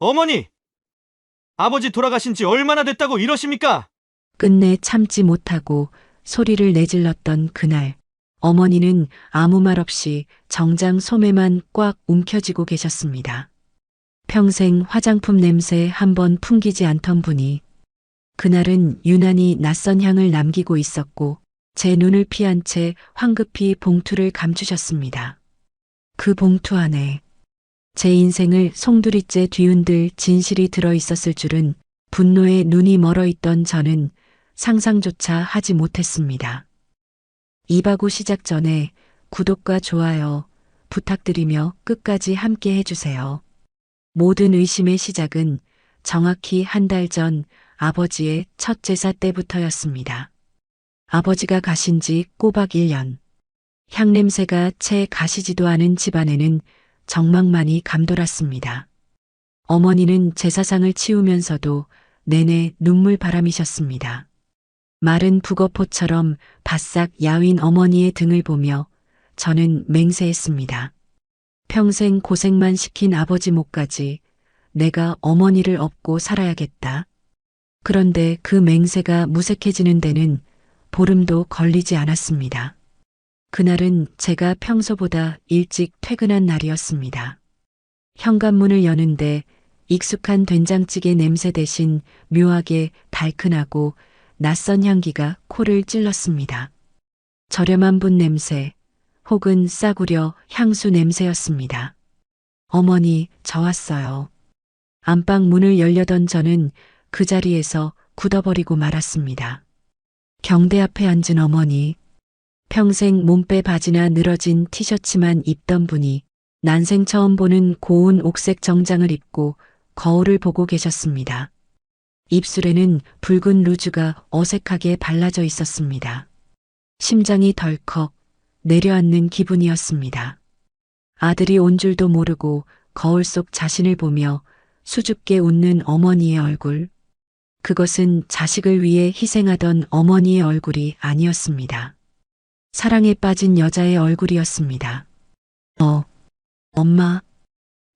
어머니! 아버지 돌아가신 지 얼마나 됐다고 이러십니까? 끝내 참지 못하고 소리를 내질렀던 그날, 어머니는 아무 말 없이 정장 소매만 꽉 움켜쥐고 계셨습니다. 평생 화장품 냄새 한 번 풍기지 않던 분이 그날은 유난히 낯선 향을 남기고 있었고 제 눈을 피한 채 황급히 봉투를 감추셨습니다. 그 봉투 안에 제 인생을 송두리째 뒤흔들 진실이 들어 있었을 줄은 분노에 눈이 멀어 있던 저는 상상조차 하지 못했습니다. 이바구 시작 전에 구독과 좋아요 부탁드리며 끝까지 함께 해주세요. 모든 의심의 시작은 정확히 한 달 전 아버지의 첫 제사 때부터였습니다. 아버지가 가신 지 꼬박 1년. 향냄새가 채 가시지도 않은 집안에는 정막만이 감돌았습니다. 어머니는 제사상을 치우면서도 내내 눈물바람이셨습니다. 마른 북어포처럼 바싹 야윈 어머니의 등을 보며 저는 맹세했습니다. 평생 고생만 시킨 아버지 목까지 내가 어머니를 업고 살아야겠다. 그런데 그 맹세가 무색해지는 데는 보름도 걸리지 않았습니다. 그날은 제가 평소보다 일찍 퇴근한 날이었습니다. 현관문을 여는데 익숙한 된장찌개 냄새 대신 묘하게 달큰하고 낯선 향기가 코를 찔렀습니다. 저렴한 분 냄새 혹은 싸구려 향수 냄새였습니다. 어머니, 저 왔어요. 안방 문을 열려던 저는 그 자리에서 굳어버리고 말았습니다. 경대 앞에 앉은 어머니, 평생 몸빼 바지나 늘어진 티셔츠만 입던 분이 난생 처음 보는 고운 옥색 정장을 입고 거울을 보고 계셨습니다. 입술에는 붉은 루즈가 어색하게 발라져 있었습니다. 심장이 덜컥 내려앉는 기분이었습니다. 아들이 온 줄도 모르고 거울 속 자신을 보며 수줍게 웃는 어머니의 얼굴. 그것은 자식을 위해 희생하던 어머니의 얼굴이 아니었습니다. 사랑에 빠진 여자의 얼굴이었습니다. 엄마.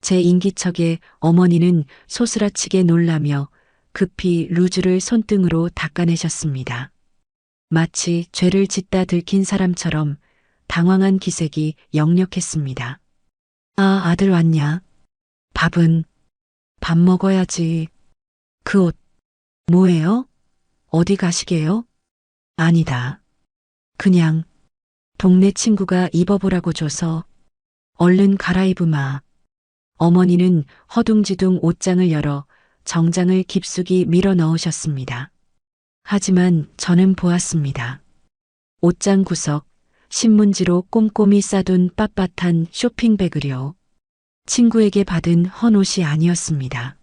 제 인기척에 어머니는 소스라치게 놀라며 급히 루즈를 손등으로 닦아내셨습니다. 마치 죄를 짓다 들킨 사람처럼 당황한 기색이 역력했습니다. 아, 아들 왔냐? 밥은? 밥 먹어야지. 그 옷, 뭐예요? 어디 가시게요? 아니다. 그냥 동네 친구가 입어보라고 줘서 얼른 갈아입으마. 어머니는 허둥지둥 옷장을 열어 정장을 깊숙이 밀어 넣으셨습니다. 하지만 저는 보았습니다. 옷장 구석, 신문지로 꼼꼼히 싸둔 빳빳한 쇼핑백을요. 친구에게 받은 헌옷이 아니었습니다.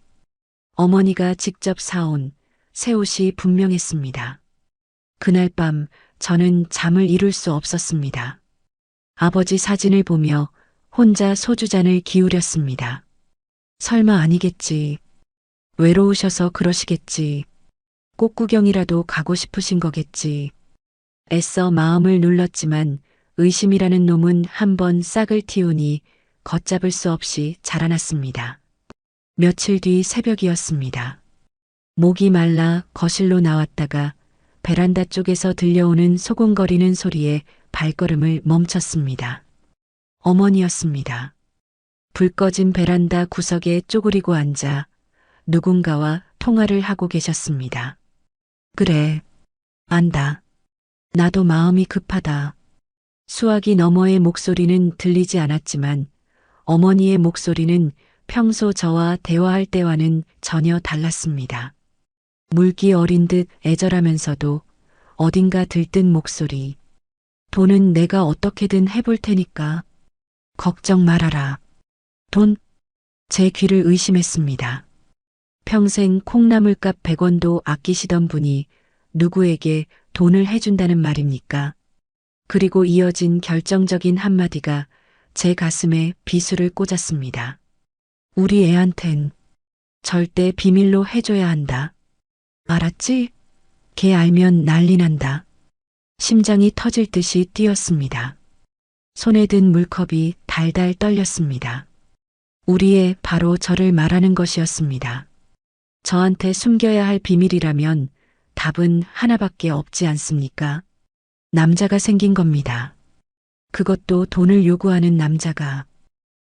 어머니가 직접 사온 새 옷이 분명했습니다. 그날 밤 저는 잠을 이룰 수 없었습니다. 아버지 사진을 보며 혼자 소주잔을 기울였습니다. 설마 아니겠지. 외로우셔서 그러시겠지. 꽃구경이라도 가고 싶으신 거겠지. 애써 마음을 눌렀지만 의심이라는 놈은 한번 싹을 틔우니 걷잡을 수 없이 자라났습니다. 며칠 뒤 새벽이었습니다. 목이 말라 거실로 나왔다가 베란다 쪽에서 들려오는 소곤거리는 소리에 발걸음을 멈췄습니다. 어머니였습니다. 불 꺼진 베란다 구석에 쪼그리고 앉아 누군가와 통화를 하고 계셨습니다. 그래, 안다. 나도 마음이 급하다. 수화기 너머의 목소리는 들리지 않았지만 어머니의 목소리는 평소 저와 대화할 때와는 전혀 달랐습니다. 물기 어린 듯 애절하면서도 어딘가 들뜬 목소리. 돈은 내가 어떻게든 해볼 테니까 걱정 말아라. 돈? 제 귀를 의심했습니다. 평생 콩나물값 100원도 아끼시던 분이 누구에게 돈을 해준다는 말입니까? 그리고 이어진 결정적인 한마디가 제 가슴에 비수를 꽂았습니다. 우리 애한텐 절대 비밀로 해줘야 한다. 알았지? 걔 알면 난리 난다. 심장이 터질 듯이 뛰었습니다. 손에 든 물컵이 달달 떨렸습니다. 우리의 바로 저를 말하는 것이었습니다. 저한테 숨겨야 할 비밀이라면 답은 하나밖에 없지 않습니까? 남자가 생긴 겁니다. 그것도 돈을 요구하는 남자가.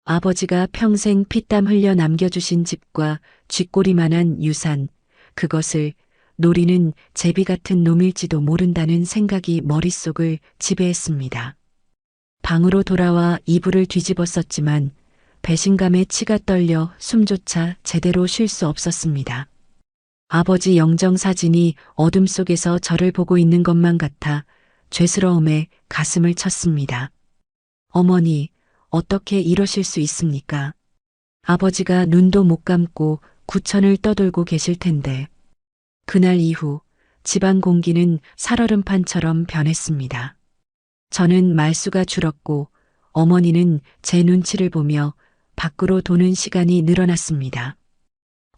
아버지가 평생 피땀 흘려 남겨주신 집과 쥐꼬리만한 유산, 그것을 노리는 제비 같은 놈일지도 모른다는 생각이 머릿속을 지배했습니다. 방으로 돌아와 이불을 뒤집었었지만 배신감에 치가 떨려 숨조차 제대로 쉴 수 없었습니다. 아버지 영정 사진이 어둠 속에서 저를 보고 있는 것만 같아 죄스러움에 가슴을 쳤습니다. 어머니, 어떻게 이러실 수 있습니까? 아버지가 눈도 못 감고 구천을 떠돌고 계실 텐데. 그날 이후 집안 공기는 살얼음판처럼 변했습니다. 저는 말수가 줄었고 어머니는 제 눈치를 보며 밖으로 도는 시간이 늘어났습니다.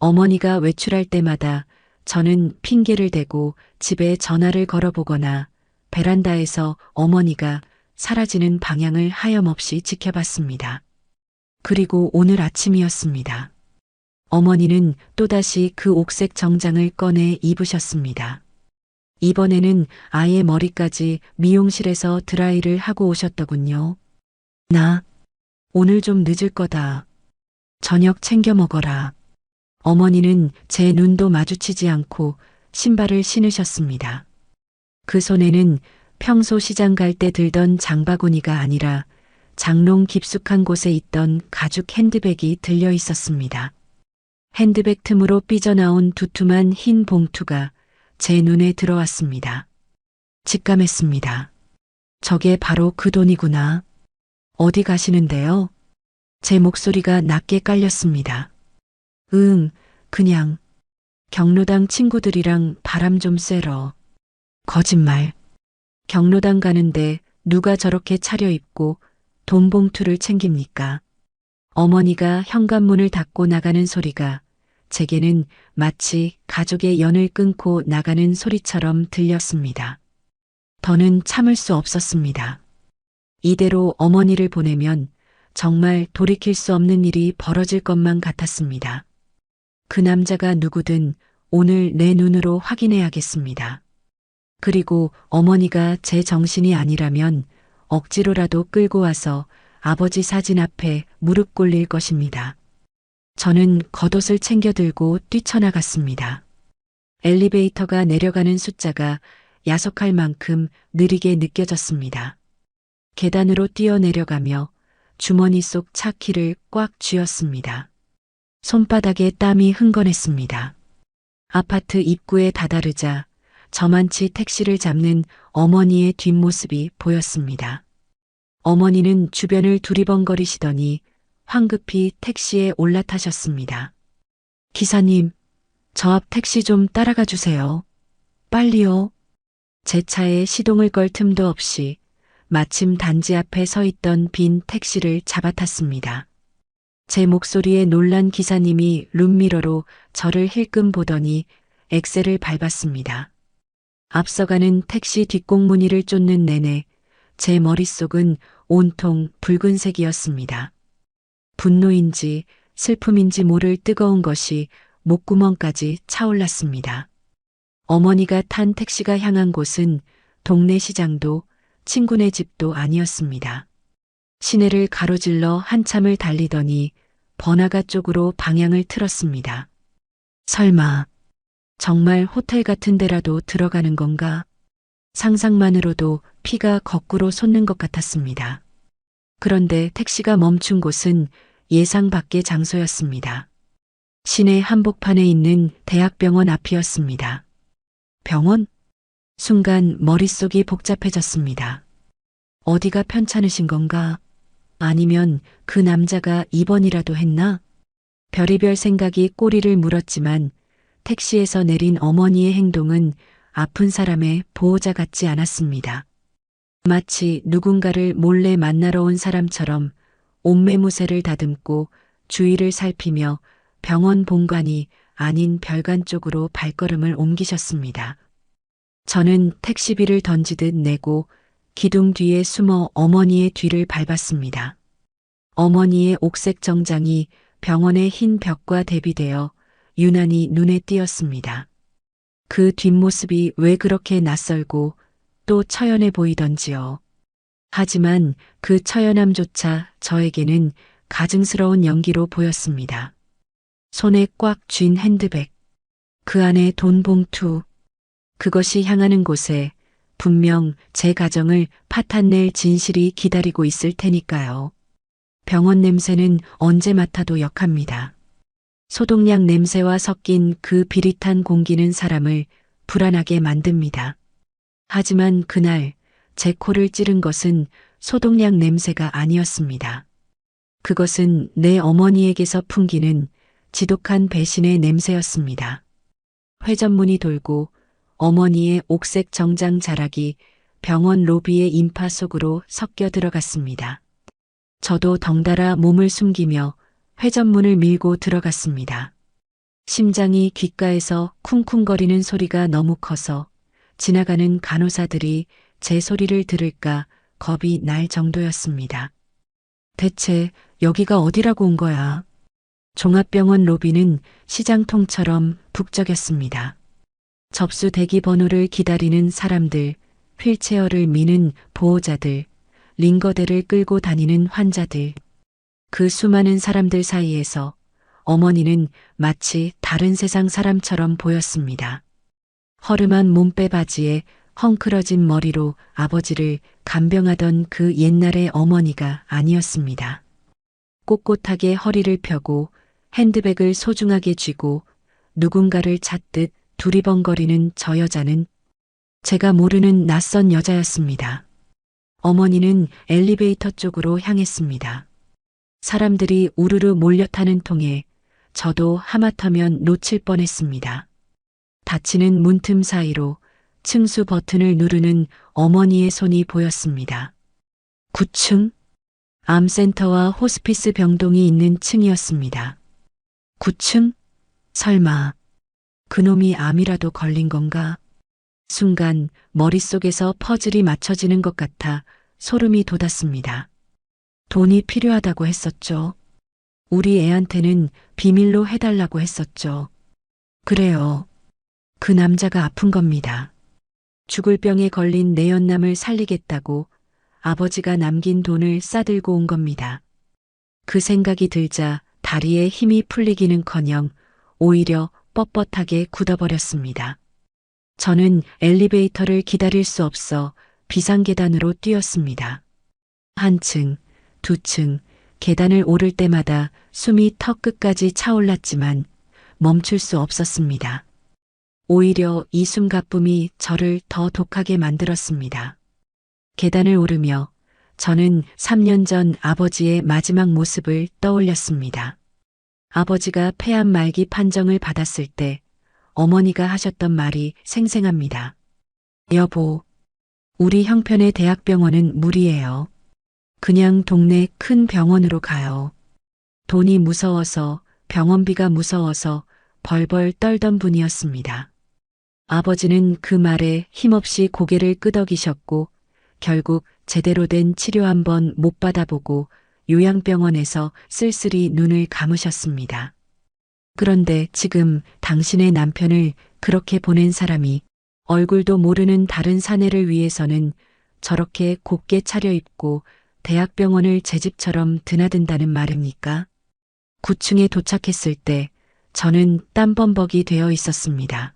어머니가 외출할 때마다 저는 핑계를 대고 집에 전화를 걸어보거나 베란다에서 어머니가 사라지는 방향을 하염없이 지켜봤습니다. 그리고 오늘 아침이었습니다. 어머니는 또다시 그 옥색 정장을 꺼내 입으셨습니다. 이번에는 아예 머리까지 미용실에서 드라이를 하고 오셨더군요. 나 오늘 좀 늦을 거다. 저녁 챙겨 먹어라. 어머니는 제 눈도 마주치지 않고 신발을 신으셨습니다. 그 손에는 평소 시장 갈 때 들던 장바구니가 아니라 장롱 깊숙한 곳에 있던 가죽 핸드백이 들려 있었습니다. 핸드백 틈으로 삐져나온 두툼한 흰 봉투가 제 눈에 들어왔습니다. 직감했습니다. 저게 바로 그 돈이구나. 어디 가시는데요? 제 목소리가 낮게 깔렸습니다. 그냥 경로당 친구들이랑 바람 좀 쐬러. 거짓말. 경로당 가는데 누가 저렇게 차려입고 돈 봉투를 챙깁니까? 어머니가 현관문을 닫고 나가는 소리가 제게는 마치 가족의 연을 끊고 나가는 소리처럼 들렸습니다. 더는 참을 수 없었습니다. 이대로 어머니를 보내면 정말 돌이킬 수 없는 일이 벌어질 것만 같았습니다. 그 남자가 누구든 오늘 내 눈으로 확인해야겠습니다. 그리고 어머니가 제 정신이 아니라면 억지로라도 끌고 와서 아버지 사진 앞에 무릎 꿇릴 것입니다. 저는 겉옷을 챙겨 들고 뛰쳐나갔습니다. 엘리베이터가 내려가는 숫자가 야속할 만큼 느리게 느껴졌습니다. 계단으로 뛰어내려가며 주머니 속 차키를 꽉 쥐었습니다. 손바닥에 땀이 흥건했습니다. 아파트 입구에 다다르자 저만치 택시를 잡는 어머니의 뒷모습이 보였습니다. 어머니는 주변을 두리번거리시더니 황급히 택시에 올라타셨습니다. 기사님, 저 앞 택시 좀 따라가 주세요. 빨리요. 제 차에 시동을 걸 틈도 없이 마침 단지 앞에 서 있던 빈 택시를 잡아탔습니다. 제 목소리에 놀란 기사님이 룸미러로 저를 힐끔 보더니 엑셀을 밟았습니다. 앞서가는 택시 뒷공무니를 쫓는 내내 제 머릿속은 온통 붉은색이었습니다. 분노인지 슬픔인지 모를 뜨거운 것이 목구멍까지 차올랐습니다. 어머니가 탄 택시가 향한 곳은 동네 시장도 친구네 집도 아니었습니다. 시내를 가로질러 한참을 달리더니 번화가 쪽으로 방향을 틀었습니다. 설마 정말 호텔 같은 데라도 들어가는 건가? 상상만으로도 피가 거꾸로 솟는 것 같았습니다. 그런데 택시가 멈춘 곳은 예상 밖의 장소였습니다. 시내 한복판에 있는 대학병원 앞이었습니다. 병원? 순간 머릿속이 복잡해졌습니다. 어디가 편찮으신 건가? 아니면 그 남자가 입원이라도 했나? 별의별 생각이 꼬리를 물었지만 택시에서 내린 어머니의 행동은 아픈 사람의 보호자 같지 않았습니다. 마치 누군가를 몰래 만나러 온 사람처럼 옷매무새를 다듬고 주위를 살피며 병원 본관이 아닌 별관 쪽으로 발걸음을 옮기셨습니다. 저는 택시비를 던지듯 내고 기둥 뒤에 숨어 어머니의 뒤를 밟았습니다. 어머니의 옥색 정장이 병원의 흰 벽과 대비되어 유난히 눈에 띄었습니다. 그 뒷모습이 왜 그렇게 낯설고 또 처연해 보이던지요. 하지만 그 처연함조차 저에게는 가증스러운 연기로 보였습니다. 손에 꽉 쥔 핸드백, 그 안에 돈 봉투, 그것이 향하는 곳에 분명 제 가정을 파탄낼 진실이 기다리고 있을 테니까요. 병원 냄새는 언제 맡아도 역합니다. 소독약 냄새와 섞인 그 비릿한 공기는 사람을 불안하게 만듭니다. 하지만 그날 제 코를 찌른 것은 소독약 냄새가 아니었습니다. 그것은 내 어머니에게서 풍기는 지독한 배신의 냄새였습니다. 회전문이 돌고 어머니의 옥색 정장 자락이 병원 로비의 인파 속으로 섞여 들어갔습니다. 저도 덩달아 몸을 숨기며 회전문을 밀고 들어갔습니다. 심장이 귓가에서 쿵쿵거리는 소리가 너무 커서 지나가는 간호사들이 제 소리를 들을까 겁이 날 정도였습니다. 대체 여기가 어디라고 온 거야? 종합병원 로비는 시장통처럼 북적였습니다. 접수 대기 번호를 기다리는 사람들, 휠체어를 미는 보호자들, 링거대를 끌고 다니는 환자들. 그 수많은 사람들 사이에서 어머니는 마치 다른 세상 사람처럼 보였습니다. 허름한 몸빼 바지에 헝클어진 머리로 아버지를 간병하던 그 옛날의 어머니가 아니었습니다. 꼿꼿하게 허리를 펴고 핸드백을 소중하게 쥐고 누군가를 찾듯 두리번거리는 저 여자는 제가 모르는 낯선 여자였습니다. 어머니는 엘리베이터 쪽으로 향했습니다. 사람들이 우르르 몰려타는 통에 저도 하마터면 놓칠 뻔했습니다. 닫히는 문틈 사이로 층수 버튼을 누르는 어머니의 손이 보였습니다. 9층? 암센터와 호스피스 병동이 있는 층이었습니다. 9층? 설마 그놈이 암이라도 걸린 건가? 순간 머릿속에서 퍼즐이 맞춰지는 것 같아 소름이 돋았습니다. 돈이 필요하다고 했었죠. 우리 애한테는 비밀로 해달라고 했었죠. 그래요. 그 남자가 아픈 겁니다. 죽을 병에 걸린 내연남을 살리겠다고 아버지가 남긴 돈을 싸들고 온 겁니다. 그 생각이 들자 다리에 힘이 풀리기는커녕 오히려 뻣뻣하게 굳어버렸습니다. 저는 엘리베이터를 기다릴 수 없어 비상계단으로 뛰었습니다. 한 층, 두 층, 계단을 오를 때마다 숨이 턱 끝까지 차올랐지만 멈출 수 없었습니다. 오히려 이 숨가쁨이 저를 더 독하게 만들었습니다. 계단을 오르며 저는 3년 전 아버지의 마지막 모습을 떠올렸습니다. 아버지가 폐암 말기 판정을 받았을 때 어머니가 하셨던 말이 생생합니다. 여보, 우리 형편의 대학병원은 무리예요. 그냥 동네 큰 병원으로 가요. 돈이 무서워서 병원비가 무서워서 벌벌 떨던 분이었습니다. 아버지는 그 말에 힘없이 고개를 끄덕이셨고 결국 제대로 된 치료 한번 못 받아보고 요양병원에서 쓸쓸히 눈을 감으셨습니다. 그런데 지금 당신의 남편을 그렇게 보낸 사람이 얼굴도 모르는 다른 사내를 위해서는 저렇게 곱게 차려입고 대학병원을 제 집처럼 드나든다는 말입니까? 9층에 도착했을 때 저는 땀범벅이 되어 있었습니다.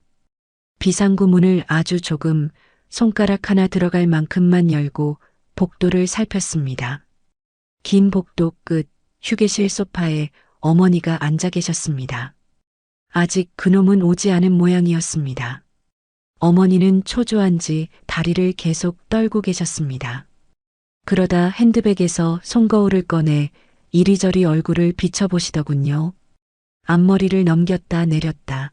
비상구 문을 아주 조금 손가락 하나 들어갈 만큼만 열고 복도를 살폈습니다. 긴 복도 끝 휴게실 소파에 어머니가 앉아 계셨습니다. 아직 그놈은 오지 않은 모양이었습니다. 어머니는 초조한지 다리를 계속 떨고 계셨습니다. 그러다 핸드백에서 손거울을 꺼내 이리저리 얼굴을 비춰보시더군요. 앞머리를 넘겼다 내렸다.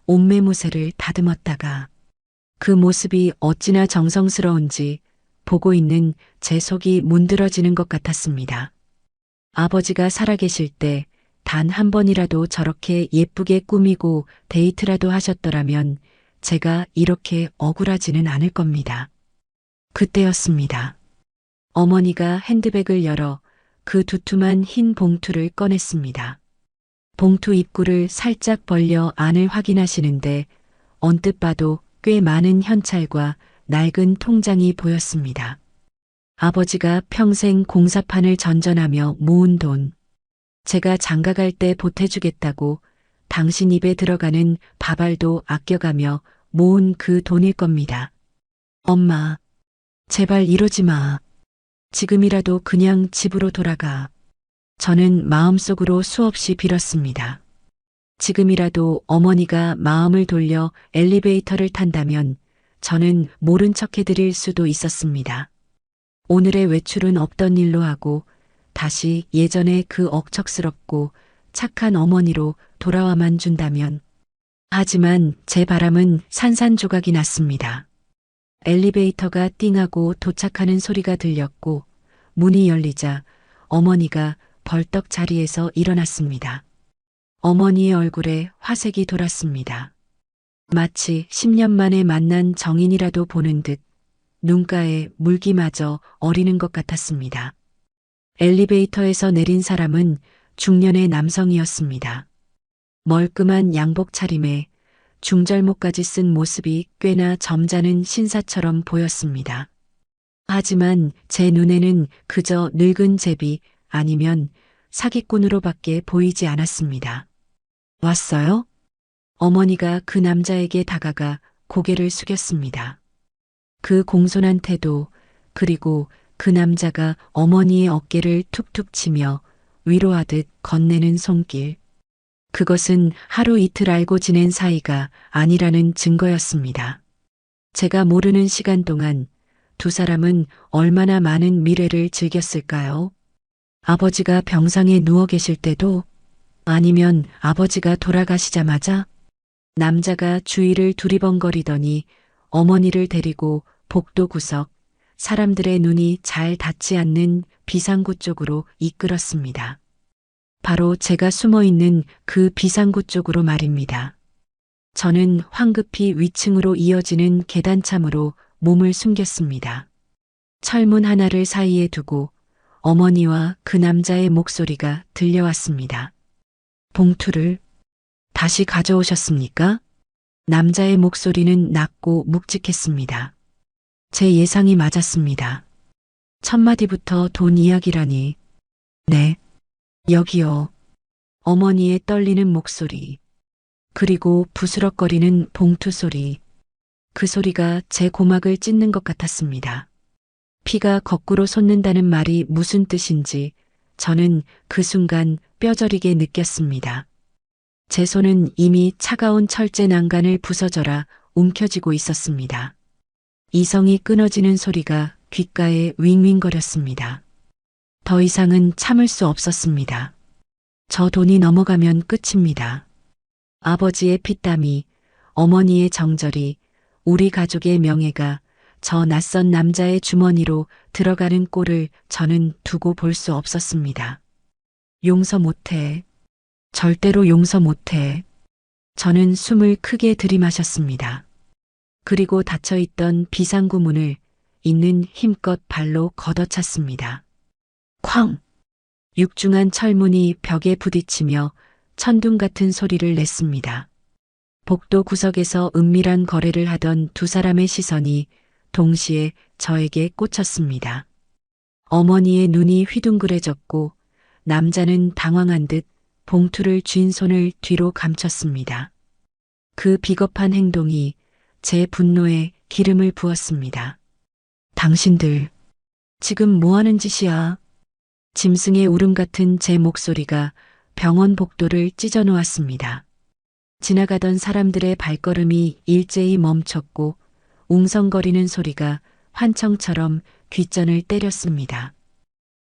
옷매무새를 다듬었다가 그 모습이 어찌나 정성스러운지 보고 있는 제 속이 문드러지는 것 같았습니다. 아버지가 살아계실 때 단 한 번이라도 저렇게 예쁘게 꾸미고 데이트라도 하셨더라면 제가 이렇게 억울하지는 않을 겁니다. 그때였습니다. 어머니가 핸드백을 열어 그 두툼한 흰 봉투를 꺼냈습니다. 봉투 입구를 살짝 벌려 안을 확인하시는데 언뜻 봐도 꽤 많은 현찰과 낡은 통장이 보였습니다. 아버지가 평생 공사판을 전전하며 모은 돈. 제가 장가갈 때 보태주겠다고 당신 입에 들어가는 밥알도 아껴가며 모은 그 돈일 겁니다. 엄마, 제발 이러지 마. 지금이라도 그냥 집으로 돌아가. 저는 마음속으로 수없이 빌었습니다. 지금이라도 어머니가 마음을 돌려 엘리베이터를 탄다면 저는 모른 척 해드릴 수도 있었습니다. 오늘의 외출은 없던 일로 하고 다시 예전의 그 억척스럽고 착한 어머니로 돌아와만 준다면. 하지만 제 바람은 산산조각이 났습니다. 엘리베이터가 띵하고 도착하는 소리가 들렸고 문이 열리자 어머니가 벌떡 자리에서 일어났습니다. 어머니의 얼굴에 화색이 돌았습니다. 마치 10년 만에 만난 정인이라도 보는 듯 눈가에 물기마저 어리는 것 같았습니다. 엘리베이터에서 내린 사람은 중년의 남성이었습니다. 멀끔한 양복 차림에 중절모까지 쓴 모습이 꽤나 점잖은 신사처럼 보였습니다. 하지만 제 눈에는 그저 늙은 제비 아니면 사기꾼으로밖에 보이지 않았습니다. 왔어요? 어머니가 그 남자에게 다가가 고개를 숙였습니다. 그 공손한 태도, 그리고 그 남자가 어머니의 어깨를 툭툭 치며 위로하듯 건네는 손길. 그것은 하루 이틀 알고 지낸 사이가 아니라는 증거였습니다. 제가 모르는 시간 동안 두 사람은 얼마나 많은 미래를 즐겼을까요? 아버지가 병상에 누워 계실 때도, 아니면 아버지가 돌아가시자마자 남자가 주위를 두리번거리더니 어머니를 데리고 복도 구석, 사람들의 눈이 잘 닿지 않는 비상구 쪽으로 이끌었습니다. 바로 제가 숨어 있는 그 비상구 쪽으로 말입니다. 저는 황급히 위층으로 이어지는 계단참으로 몸을 숨겼습니다. 철문 하나를 사이에 두고 어머니와 그 남자의 목소리가 들려왔습니다. 봉투를 다시 가져오셨습니까? 남자의 목소리는 낮고 묵직했습니다. 제 예상이 맞았습니다. 첫 마디부터 돈 이야기라니. 네, 여기요. 어머니의 떨리는 목소리. 그리고 부스럭거리는 봉투 소리. 그 소리가 제 고막을 찢는 것 같았습니다. 피가 거꾸로 솟는다는 말이 무슨 뜻인지 저는 그 순간 뼈저리게 느꼈습니다. 제 손은 이미 차가운 철제 난간을 부서져라 움켜쥐고 있었습니다. 이성이 끊어지는 소리가 귓가에 윙윙거렸습니다. 더 이상은 참을 수 없었습니다. 저 돈이 넘어가면 끝입니다. 아버지의 피땀이, 어머니의 정절이, 우리 가족의 명예가 저 낯선 남자의 주머니로 들어가는 꼴을 저는 두고 볼 수 없었습니다. 용서 못해. 절대로 용서 못해. 저는 숨을 크게 들이마셨습니다. 그리고 닫혀있던 비상구 문을 있는 힘껏 발로 걷어찼습니다. 쾅! 육중한 철문이 벽에 부딪히며 천둥 같은 소리를 냈습니다. 복도 구석에서 은밀한 거래를 하던 두 사람의 시선이 동시에 저에게 꽂혔습니다. 어머니의 눈이 휘둥그레졌고 남자는 당황한 듯 봉투를 쥔 손을 뒤로 감췄습니다. 그 비겁한 행동이 제 분노에 기름을 부었습니다. 당신들, 지금 뭐 하는 짓이야? 짐승의 울음 같은 제 목소리가 병원 복도를 찢어 놓았습니다. 지나가던 사람들의 발걸음이 일제히 멈췄고 웅성거리는 소리가 환청처럼 귓전을 때렸습니다.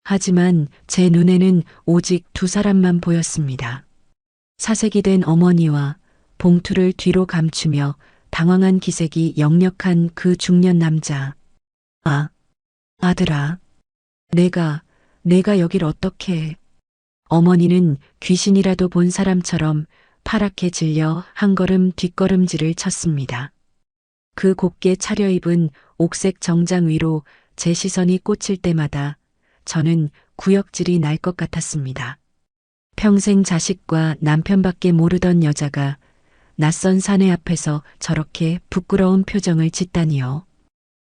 하지만 제 눈에는 오직 두 사람만 보였습니다. 사색이 된 어머니와 봉투를 뒤로 감추며 당황한 기색이 역력한 그 중년 남자. 아, 아들아. 내가 여길 어떻게 해. 어머니는 귀신이라도 본 사람처럼 파랗게 질려 한 걸음 뒷걸음질을 쳤습니다. 그 곱게 차려입은 옥색 정장 위로 제 시선이 꽂힐 때마다 저는 구역질이 날 것 같았습니다. 평생 자식과 남편밖에 모르던 여자가 낯선 사내 앞에서 저렇게 부끄러운 표정을 짓다니요.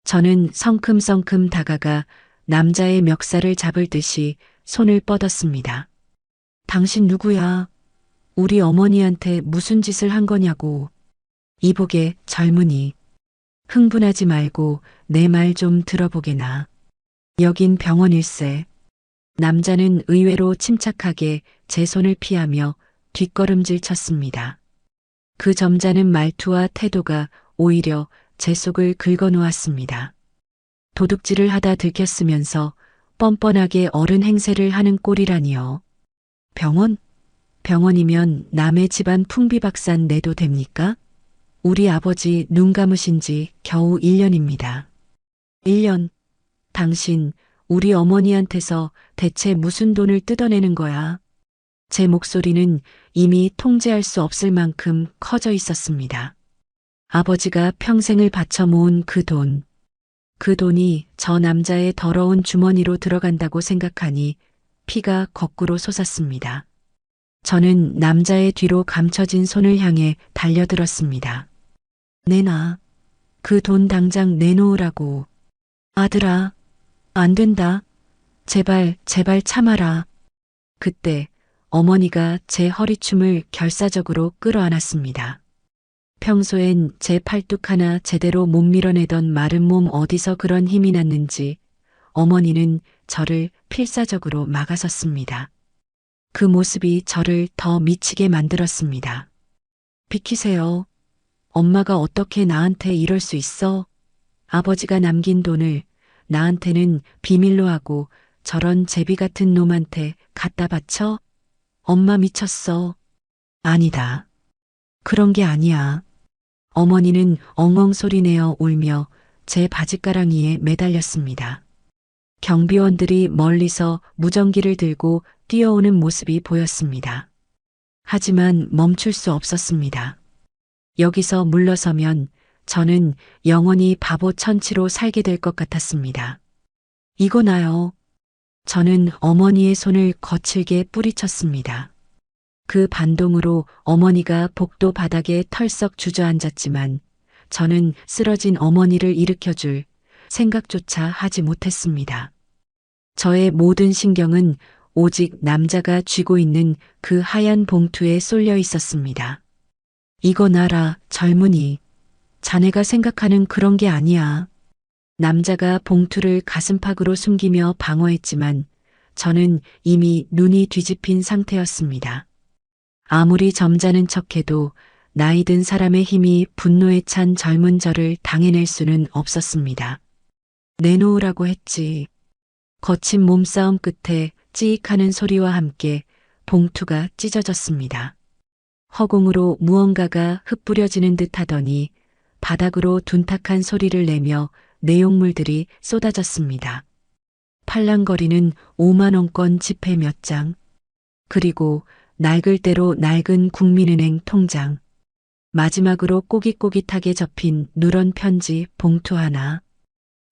저는 성큼성큼 다가가 남자의 멱살을 잡을 듯이 손을 뻗었습니다. 당신 누구야? 우리 어머니한테 무슨 짓을 한 거냐고. 이복의 젊은이. 흥분하지 말고 내 말 좀 들어보게나. 여긴 병원일세. 남자는 의외로 침착하게 제 손을 피하며 뒷걸음질 쳤습니다. 그 점잖은 말투와 태도가 오히려 제 속을 긁어놓았습니다. 도둑질을 하다 들켰으면서 뻔뻔하게 어른 행세를 하는 꼴이라니요. 병원? 병원이면 남의 집안 풍비박산 내도 됩니까? 우리 아버지 눈 감으신 지 겨우 1년입니다. 1년? 당신 우리 어머니한테서 대체 무슨 돈을 뜯어내는 거야? 제 목소리는 이미 통제할 수 없을 만큼 커져 있었습니다. 아버지가 평생을 바쳐 모은 그 돈. 그 돈이 저 남자의 더러운 주머니로 들어간다고 생각하니 피가 거꾸로 솟았습니다. 저는 남자의 뒤로 감춰진 손을 향해 달려들었습니다. 내놔. 그 돈 당장 내놓으라고. 아들아, 안 된다. 제발, 제발 참아라. 그때 어머니가 제 허리춤을 결사적으로 끌어안았습니다. 평소엔 제 팔뚝 하나 제대로 못 밀어내던 마른 몸 어디서 그런 힘이 났는지 어머니는 저를 필사적으로 막아섰습니다. 그 모습이 저를 더 미치게 만들었습니다. 비키세요. 엄마가 어떻게 나한테 이럴 수 있어? 아버지가 남긴 돈을 나한테는 비밀로 하고 저런 제비 같은 놈한테 갖다 바쳐? 엄마 미쳤어. 아니다. 그런 게 아니야. 어머니는 엉엉 소리내어 울며 제 바짓가랑이에 매달렸습니다. 경비원들이 멀리서 무전기를 들고 뛰어오는 모습이 보였습니다. 하지만 멈출 수 없었습니다. 여기서 물러서면 저는 영원히 바보 천치로 살게 될 것 같았습니다. 이거 나요. 저는 어머니의 손을 거칠게 뿌리쳤습니다. 그 반동으로 어머니가 복도 바닥에 털썩 주저앉았지만 저는 쓰러진 어머니를 일으켜줄 생각조차 하지 못했습니다. 저의 모든 신경은 오직 남자가 쥐고 있는 그 하얀 봉투에 쏠려 있었습니다. 이거 나라, 젊은이. 자네가 생각하는 그런 게 아니야. 남자가 봉투를 가슴팍으로 숨기며 방어했지만 저는 이미 눈이 뒤집힌 상태였습니다. 아무리 점잖은 척해도 나이 든 사람의 힘이 분노에 찬 젊은 저를 당해낼 수는 없었습니다. 내놓으라고 했지. 거친 몸싸움 끝에 찌익하는 소리와 함께 봉투가 찢어졌습니다. 허공으로 무언가가 흩뿌려지는 듯 하더니 바닥으로 둔탁한 소리를 내며 내용물들이 쏟아졌습니다. 팔랑거리는 5만원권 지폐 몇 장, 그리고 낡을 대로 낡은 국민은행 통장, 마지막으로 꼬깃꼬깃하게 접힌 누런 편지 봉투 하나.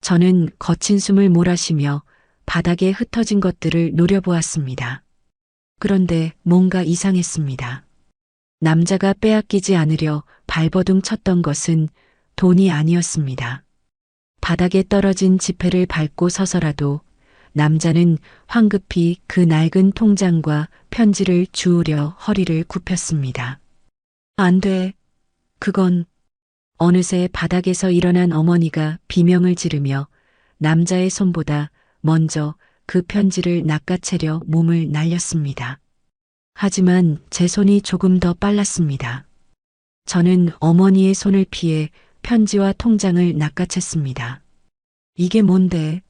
저는 거친 숨을 몰아쉬며 바닥에 흩어진 것들을 노려보았습니다. 그런데 뭔가 이상했습니다. 남자가 빼앗기지 않으려 발버둥 쳤던 것은 돈이 아니었습니다. 바닥에 떨어진 지폐를 밟고 서서라도 남자는 황급히 그 낡은 통장과 편지를 주우려 허리를 굽혔습니다. 안 돼. 그건. 어느새 바닥에서 일어난 어머니가 비명을 지르며 남자의 손보다 먼저 그 편지를 낚아채려 몸을 날렸습니다. 하지만 제 손이 조금 더 빨랐습니다. 저는 어머니의 손을 피해 편지와 통장을 낚아챘습니다. 이게 뭔데?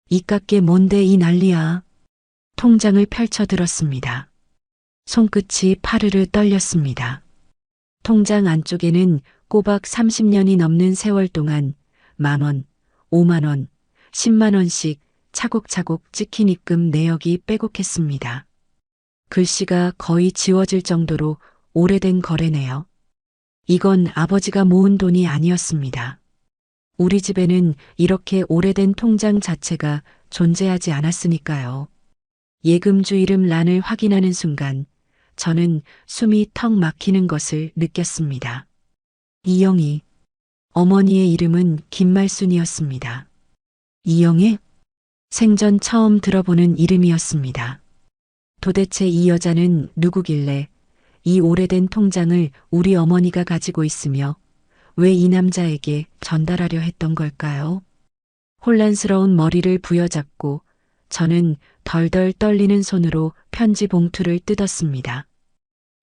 이깟게 뭔데 이 난리야? 통장을 펼쳐들었습니다. 손끝이 파르르 떨렸습니다. 통장 안쪽에는 꼬박 30년이 넘는 세월 동안 10,000원, 50,000원, 100,000원씩 차곡차곡 찍힌 입금 내역이 빼곡했습니다. 글씨가 거의 지워질 정도로 오래된 거래네요. 이건 아버지가 모은 돈이 아니었습니다. 우리 집에는 이렇게 오래된 통장 자체가 존재하지 않았으니까요. 예금주 이름 란을 확인하는 순간 저는 숨이 턱 막히는 것을 느꼈습니다. 이영희. 어머니의 이름은 김말순이었습니다. 이영희? 생전 처음 들어보는 이름이었습니다. 도대체 이 여자는 누구길래 이 오래된 통장을 우리 어머니가 가지고 있으며 왜 이 남자에게 전달하려 했던 걸까요? 혼란스러운 머리를 부여잡고 저는 덜덜 떨리는 손으로 편지 봉투를 뜯었습니다.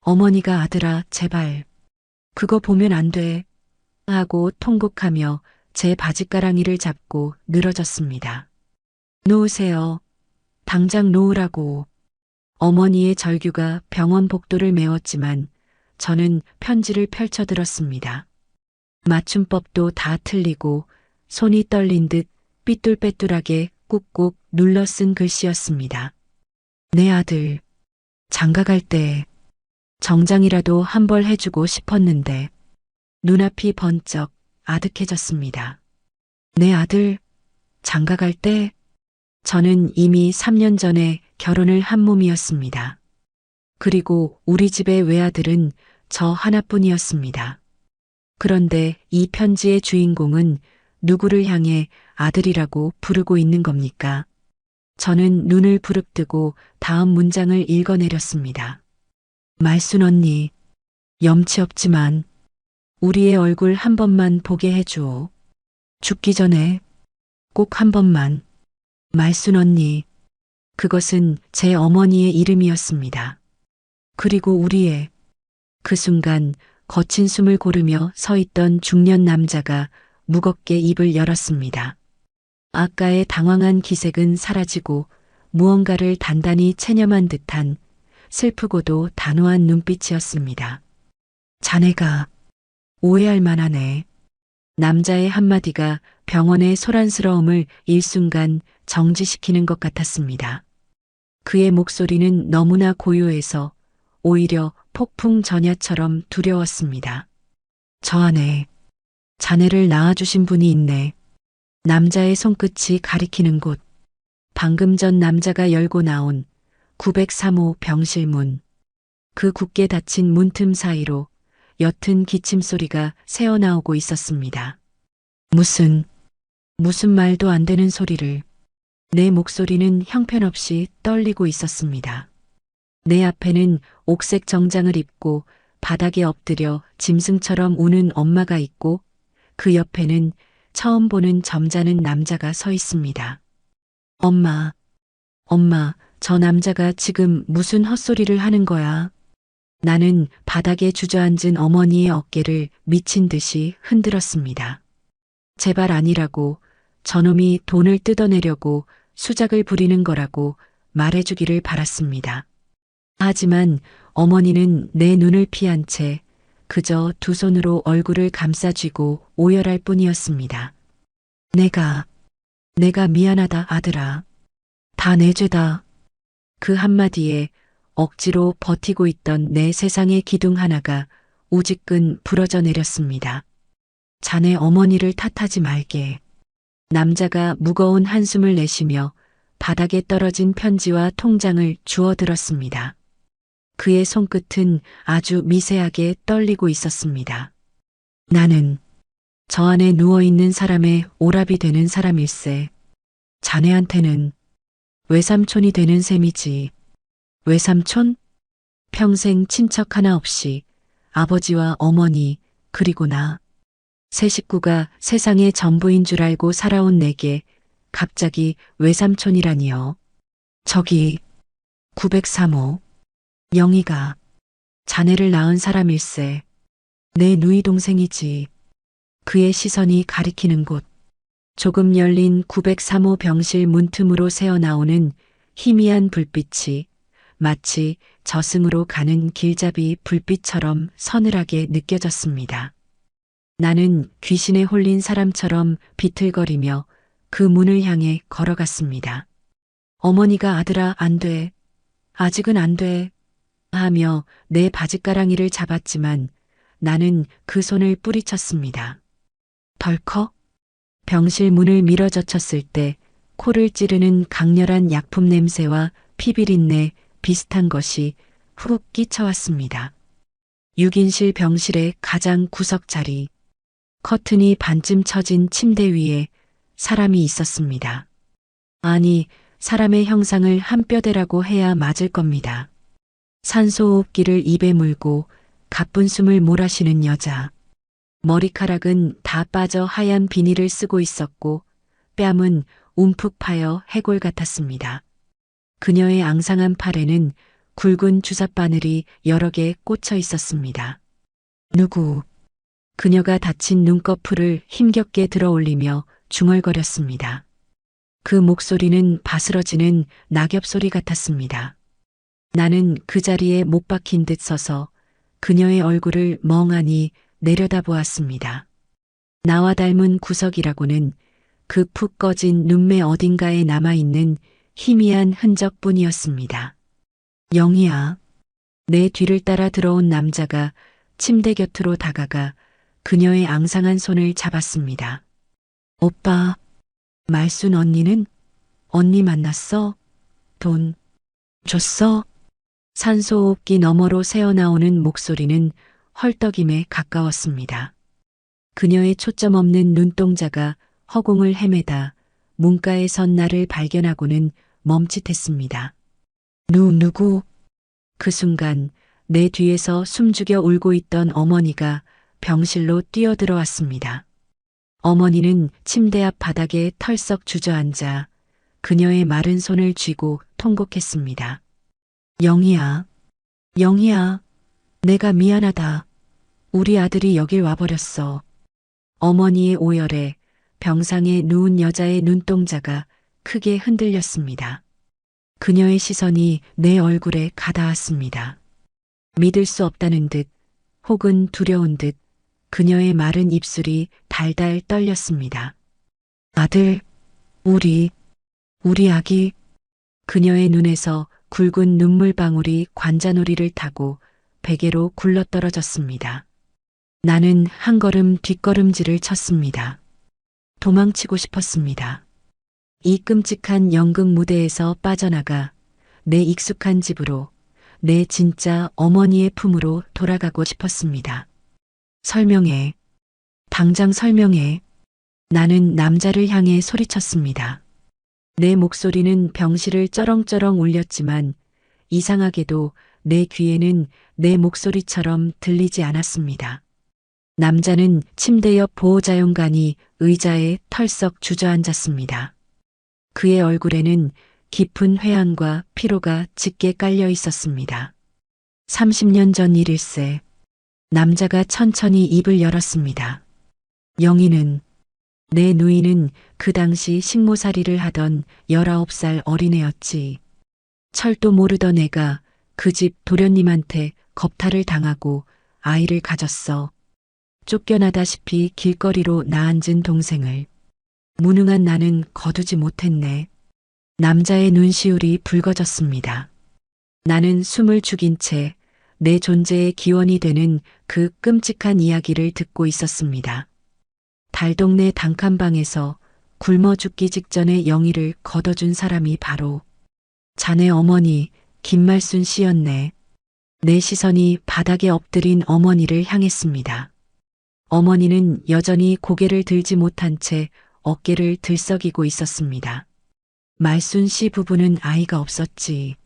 어머니가 아들아, 제발. 그거 보면 안 돼. 하고 통곡하며 제 바짓가랑이를 잡고 늘어졌습니다. 놓으세요. 당장 놓으라고. 어머니의 절규가 병원 복도를 메웠지만 저는 편지를 펼쳐들었습니다. 맞춤법도 다 틀리고 손이 떨린 듯 삐뚤빼뚤하게 꾹꾹 눌러 쓴 글씨였습니다. 내 아들, 장가갈 때 정장이라도 한 벌 해주고 싶었는데 눈앞이 번쩍 아득해졌습니다. 내 아들, 장가갈 때 저는 이미 3년 전에 결혼을 한 몸이었습니다. 그리고 우리 집의 외아들은 저 하나뿐이었습니다. 그런데 이 편지의 주인공은 누구를 향해 아들이라고 부르고 있는 겁니까? 저는 눈을 부릅뜨고 다음 문장을 읽어내렸습니다. 말순 언니, 염치 없지만 우리의 얼굴 한 번만 보게 해주오. 죽기 전에 꼭 한 번만. 말순 언니. 그것은 제 어머니의 이름이었습니다. 그리고 우리의. 그 순간 거친 숨을 고르며 서 있던 중년 남자가 무겁게 입을 열었습니다. 아까의 당황한 기색은 사라지고 무언가를 단단히 체념한 듯한 슬프고도 단호한 눈빛이었습니다. 자네가 오해할 만하네. 남자의 한마디가 병원의 소란스러움을 일순간 정지시키는 것 같았습니다. 그의 목소리는 너무나 고요해서 오히려 폭풍 전야처럼 두려웠습니다. 저 안에 자네를 낳아주신 분이 있네. 남자의 손끝이 가리키는 곳. 방금 전 남자가 열고 나온 903호 병실 문. 그 굳게 닫힌 문틈 사이로 옅은 기침소리가 새어나오고 있었습니다. 무슨 말도 안 되는 소리를. 내 목소리는 형편없이 떨리고 있었습니다. 내 앞에는 옥색 정장을 입고 바닥에 엎드려 짐승처럼 우는 엄마가 있고 그 옆에는 처음 보는 점잖은 남자가 서 있습니다. 엄마, 저 남자가 지금 무슨 헛소리를 하는 거야? 나는 바닥에 주저앉은 어머니의 어깨를 미친 듯이 흔들었습니다. 제발 아니라고, 저놈이 돈을 뜯어내려고 수작을 부리는 거라고 말해주기를 바랐습니다. 하지만 어머니는 내 눈을 피한 채 그저 두 손으로 얼굴을 감싸쥐고 오열할 뿐이었습니다. 내가 미안하다 아들아. 다 내 죄다. 그 한마디에 억지로 버티고 있던 내 세상의 기둥 하나가 우지끈 부러져 내렸습니다. 자네 어머니를 탓하지 말게. 남자가 무거운 한숨을 내쉬며 바닥에 떨어진 편지와 통장을 주워들었습니다. 그의 손끝은 아주 미세하게 떨리고 있었습니다. 나는 저 안에 누워있는 사람의 오랍이 되는 사람일세. 자네한테는 외삼촌이 되는 셈이지. 외삼촌? 평생 친척 하나 없이 아버지와 어머니 그리고 나. 세 식구가 세상의 전부인 줄 알고 살아온 내게 갑자기 외삼촌이라니요. 저기 903호. 영희가 자네를 낳은 사람일세. 내 누이 동생이지. 그의 시선이 가리키는 곳. 조금 열린 903호 병실 문틈으로 새어나오는 희미한 불빛이 마치 저승으로 가는 길잡이 불빛처럼 서늘하게 느껴졌습니다. 나는 귀신에 홀린 사람처럼 비틀거리며 그 문을 향해 걸어갔습니다. 어머니가 아들아 안 돼. 아직은 안 돼. 하며 내 바짓가랑이를 잡았지만 나는 그 손을 뿌리쳤습니다. 덜컥 병실 문을 밀어젖혔을 때 코를 찌르는 강렬한 약품 냄새와 피비린내 비슷한 것이 훅 끼쳐왔습니다. 6인실 병실의 가장 구석 자리, 커튼이 반쯤 처진 침대 위에 사람이 있었습니다. 아니, 사람의 형상을 한 뼈대라고 해야 맞을 겁니다. 산소호흡기를 입에 물고 가쁜 숨을 몰아쉬는 여자. 머리카락은 다 빠져 하얀 비닐을 쓰고 있었고 뺨은 움푹 파여 해골 같았습니다. 그녀의 앙상한 팔에는 굵은 주삿바늘이 여러 개 꽂혀 있었습니다. 누구? 그녀가 다친 눈꺼풀을 힘겹게 들어올리며 중얼거렸습니다. 그 목소리는 바스러지는 낙엽 소리 같았습니다. 나는 그 자리에 못 박힌 듯 서서 그녀의 얼굴을 멍하니 내려다보았습니다. 나와 닮은 구석이라고는 그 푹 꺼진 눈매 어딘가에 남아있는 희미한 흔적뿐이었습니다. 영희야. 내 뒤를 따라 들어온 남자가 침대 곁으로 다가가 그녀의 앙상한 손을 잡았습니다. 오빠, 말순 언니는? 언니 만났어? 돈 줬어? 산소호흡기 너머로 새어나오는 목소리는 헐떡임에 가까웠습니다. 그녀의 초점 없는 눈동자가 허공을 헤매다 문가에 선 나를 발견하고는 멈칫했습니다. 누구? 그 순간 내 뒤에서 숨죽여 울고 있던 어머니가 병실로 뛰어들어왔습니다. 어머니는 침대 앞 바닥에 털썩 주저앉아 그녀의 마른 손을 쥐고 통곡했습니다. 영희야, 영희야, 내가 미안하다. 우리 아들이 여길 와버렸어. 어머니의 오열에 병상에 누운 여자의 눈동자가 크게 흔들렸습니다. 그녀의 시선이 내 얼굴에 가닿았습니다. 믿을 수 없다는 듯 혹은 두려운 듯 그녀의 마른 입술이 달달 떨렸습니다. 아들, 우리 아기. 그녀의 눈에서 굵은 눈물방울이 관자놀이를 타고 베개로 굴러떨어졌습니다. 나는 한 걸음 뒷걸음질을 쳤습니다. 도망치고 싶었습니다. 이 끔찍한 연극 무대에서 빠져나가 내 익숙한 집으로, 내 진짜 어머니의 품으로 돌아가고 싶었습니다. 설명해. 당장 설명해. 나는 남자를 향해 소리쳤습니다. 내 목소리는 병실을 쩌렁쩌렁 울렸지만 이상하게도 내 귀에는 내 목소리처럼 들리지 않았습니다. 남자는 침대 옆 보호자용간이 의자에 털썩 주저앉았습니다. 그의 얼굴에는 깊은 회한과 피로가 짙게 깔려 있었습니다. 30년 전 일일세. 남자가 천천히 입을 열었습니다. 영희는, 내 누이는 그 당시 식모살이를 하던 19살 어린애였지. 철도 모르던 애가 그 집 도련님한테 겁탈을 당하고 아이를 가졌어. 쫓겨나다시피 길거리로 나앉은 동생을. 무능한 나는 거두지 못했네. 남자의 눈시울이 붉어졌습니다. 나는 숨을 죽인 채 내 존재의 기원이 되는 그 끔찍한 이야기를 듣고 있었습니다. 달동네 단칸방에서 굶어 죽기 직전에 영희를 걷어준 사람이 바로 자네 어머니 김말순 씨였네. 내 시선이 바닥에 엎드린 어머니를 향했습니다. 어머니는 여전히 고개를 들지 못한 채 어깨를 들썩이고 있었습니다. 말순 씨 부부는 아이가 없었지.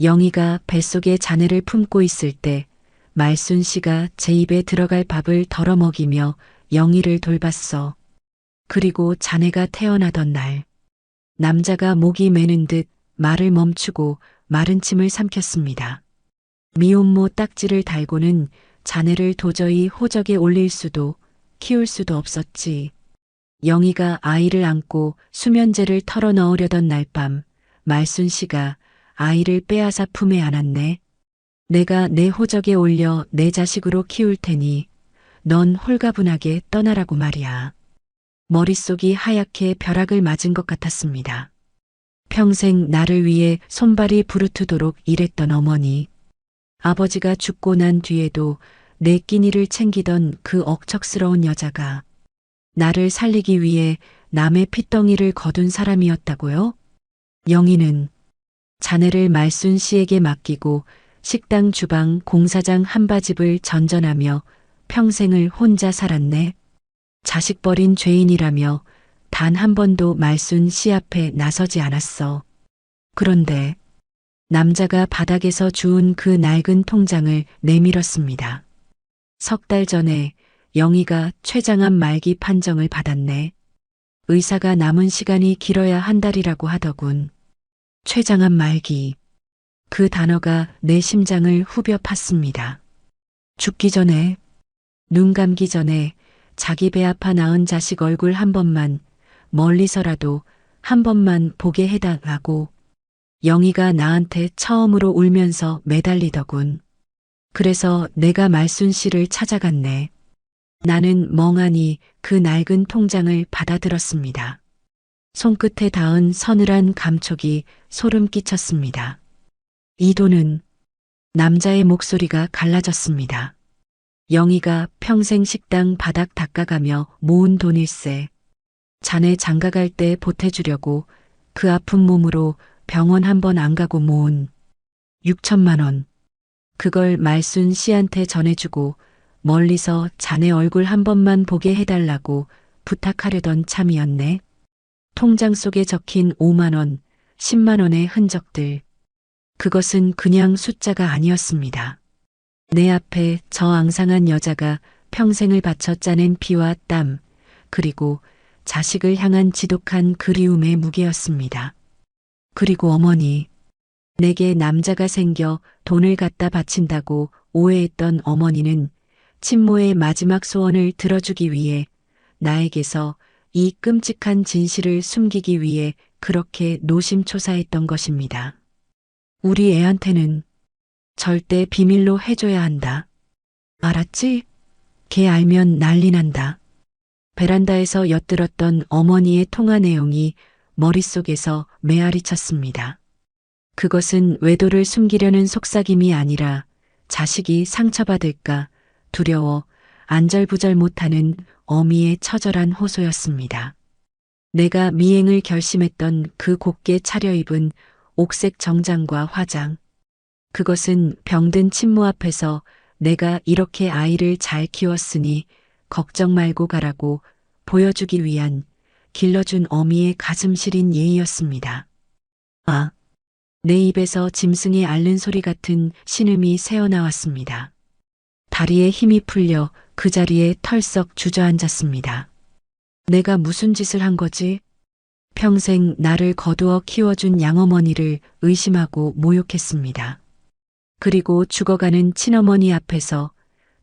영희가 뱃속에 자네를 품고 있을 때 말순 씨가 제 입에 들어갈 밥을 덜어 먹이며 영희를 돌봤어. 그리고 자네가 태어나던 날, 남자가 목이 메는 듯 말을 멈추고 마른 침을 삼켰습니다. 미혼모 딱지를 달고는 자네를 도저히 호적에 올릴 수도 키울 수도 없었지. 영희가 아이를 안고 수면제를 털어 넣으려던 날 밤, 말순 씨가 아이를 빼앗아 품에 안았네. 내가 내 호적에 올려 내 자식으로 키울 테니 넌 홀가분하게 떠나라고 말이야. 머릿속이 하얗게 벼락을 맞은 것 같았습니다. 평생 나를 위해 손발이 부르트도록 일했던 어머니. 아버지가 죽고 난 뒤에도 내 끼니를 챙기던 그 억척스러운 여자가 나를 살리기 위해 남의 핏덩이를 거둔 사람이었다고요? 영희는 자네를 말순 씨에게 맡기고 식당 주방 공사장 한바집을 전전하며 평생을 혼자 살았네. 자식 버린 죄인이라며 단 한 번도 말순 씨 앞에 나서지 않았어. 그런데 남자가 바닥에서 주운 그 낡은 통장을 내밀었습니다. 석 달 전에 영희가 췌장암 말기 판정을 받았네. 의사가 남은 시간이 길어야 한 달이라고 하더군. 췌장암 말기. 그 단어가 내 심장을 후벼 팠습니다. 죽기 전에, 눈 감기 전에 자기 배 아파 낳은 자식 얼굴 한 번만, 멀리서라도 한 번만 보게 해달라고 영희가 나한테 처음으로 울면서 매달리더군. 그래서 내가 말순 씨를 찾아갔네. 나는 멍하니 그 낡은 통장을 받아들었습니다. 손끝에 닿은 서늘한 감촉이 소름 끼쳤습니다. 이 돈은 남자의 목소리가 갈라졌습니다. 영희가 평생 식당 바닥 닦아가며 모은 돈일세. 자네 장가갈 때 보태주려고 그 아픈 몸으로 병원 한 번 안 가고 모은 6천만 원. 그걸 말순 씨한테 전해주고 멀리서 자네 얼굴 한 번만 보게 해달라고 부탁하려던 참이었네. 통장 속에 적힌 5만 원, 10만 원의 흔적들. 그것은 그냥 숫자가 아니었습니다. 내 앞에 저 앙상한 여자가 평생을 바쳐 짜낸 피와 땀, 그리고 자식을 향한 지독한 그리움의 무게였습니다. 그리고 어머니, 내게 남자가 생겨 돈을 갖다 바친다고 오해했던 어머니는 친모의 마지막 소원을 들어주기 위해 나에게서 이 끔찍한 진실을 숨기기 위해 그렇게 노심초사했던 것입니다. 우리 애한테는 절대 비밀로 해줘야 한다. 알았지? 걔 알면 난리 난다. 베란다에서 엿들었던 어머니의 통화 내용이 머릿속에서 메아리 쳤습니다. 그것은 외도를 숨기려는 속삭임이 아니라 자식이 상처받을까 두려워 안절부절 못하는 어미의 처절한 호소였습니다. 내가 미행을 결심했던 그 곱게 차려입은 옥색 정장과 화장. 그것은 병든 친모 앞에서 내가 이렇게 아이를 잘 키웠으니 걱정 말고 가라고 보여주기 위한 길러준 어미의 가슴 시린 예의였습니다. 아, 내 입에서 짐승이 앓는 소리 같은 신음이 새어나왔습니다. 다리에 힘이 풀려 그 자리에 털썩 주저앉았습니다. 내가 무슨 짓을 한 거지? 평생 나를 거두어 키워준 양어머니를 의심하고 모욕했습니다. 그리고 죽어가는 친어머니 앞에서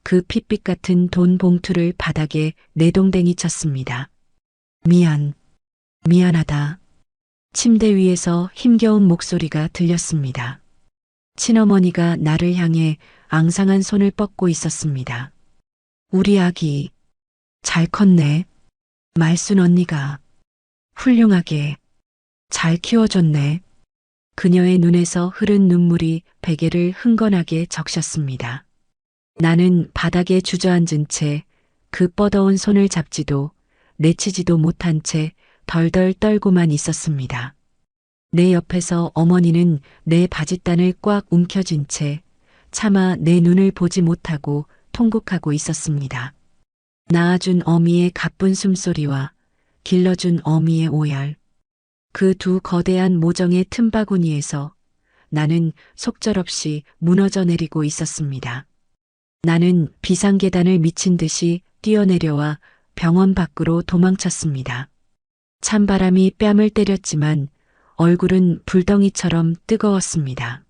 그 핏빛 같은 돈 봉투를 바닥에 내동댕이 쳤습니다. 미안하다. 침대 위에서 힘겨운 목소리가 들렸습니다. 친어머니가 나를 향해 앙상한 손을 뻗고 있었습니다. 우리 아기, 잘 컸네. 말순 언니가 훌륭하게 잘 키워줬네. 그녀의 눈에서 흐른 눈물이 베개를 흥건하게 적셨습니다. 나는 바닥에 주저앉은 채 그 뻗어온 손을 잡지도 내치지도 못한 채 덜덜 떨고만 있었습니다. 내 옆에서 어머니는 내 바짓단을 꽉 움켜쥔 채 차마 내 눈을 보지 못하고 통곡하고 있었습니다. 낳아준 어미의 가쁜 숨소리와 길러준 어미의 오열. 그 두 거대한 모정의 틈바구니에서 나는 속절없이 무너져 내리고 있었습니다. 나는 비상계단을 미친 듯이 뛰어내려와 병원 밖으로 도망쳤습니다. 찬바람이 뺨을 때렸지만 얼굴은 불덩이처럼 뜨거웠습니다.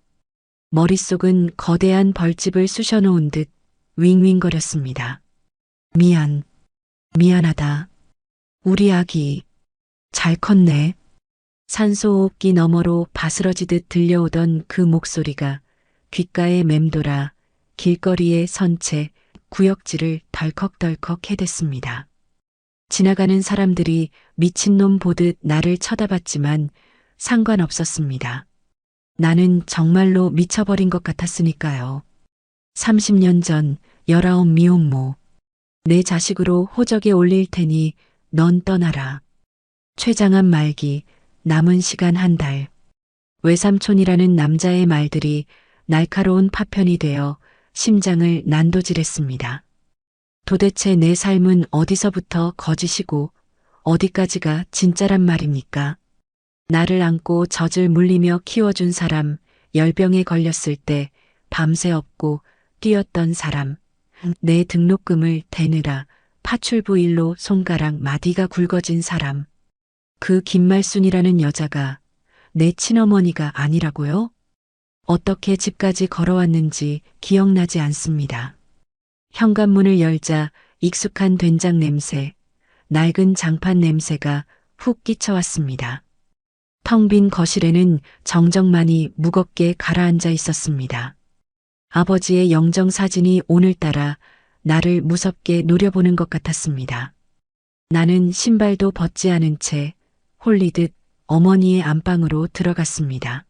머릿속은 거대한 벌집을 쑤셔놓은 듯 윙윙거렸습니다. 미안하다. 우리 아기, 잘 컸네. 산소호흡기 너머로 바스러지듯 들려오던 그 목소리가 귓가에 맴돌아 길거리에 선 채 구역질을 덜컥덜컥 해댔습니다. 지나가는 사람들이 미친놈 보듯 나를 쳐다봤지만 상관없었습니다. 나는 정말로 미쳐버린 것 같았으니까요. 30년 전 19 미혼모. 내 자식으로 호적에 올릴 테니 넌 떠나라. 췌장암 말기, 남은 시간 한 달. 외삼촌이라는 남자의 말들이 날카로운 파편이 되어 심장을 난도질했습니다. 도대체 내 삶은 어디서부터 거짓이고 어디까지가 진짜란 말입니까? 나를 안고 젖을 물리며 키워준 사람, 열병에 걸렸을 때 밤새 업고 뛰었던 사람, 내 등록금을 대느라 파출부 일로 손가락 마디가 굵어진 사람, 그 김말순이라는 여자가 내 친어머니가 아니라고요? 어떻게 집까지 걸어왔는지 기억나지 않습니다. 현관문을 열자 익숙한 된장 냄새, 낡은 장판 냄새가 훅 끼쳐왔습니다. 텅 빈 거실에는 정정만이 무겁게 가라앉아 있었습니다. 아버지의 영정 사진이 오늘따라 나를 무섭게 노려보는 것 같았습니다. 나는 신발도 벗지 않은 채 홀리듯 어머니의 안방으로 들어갔습니다.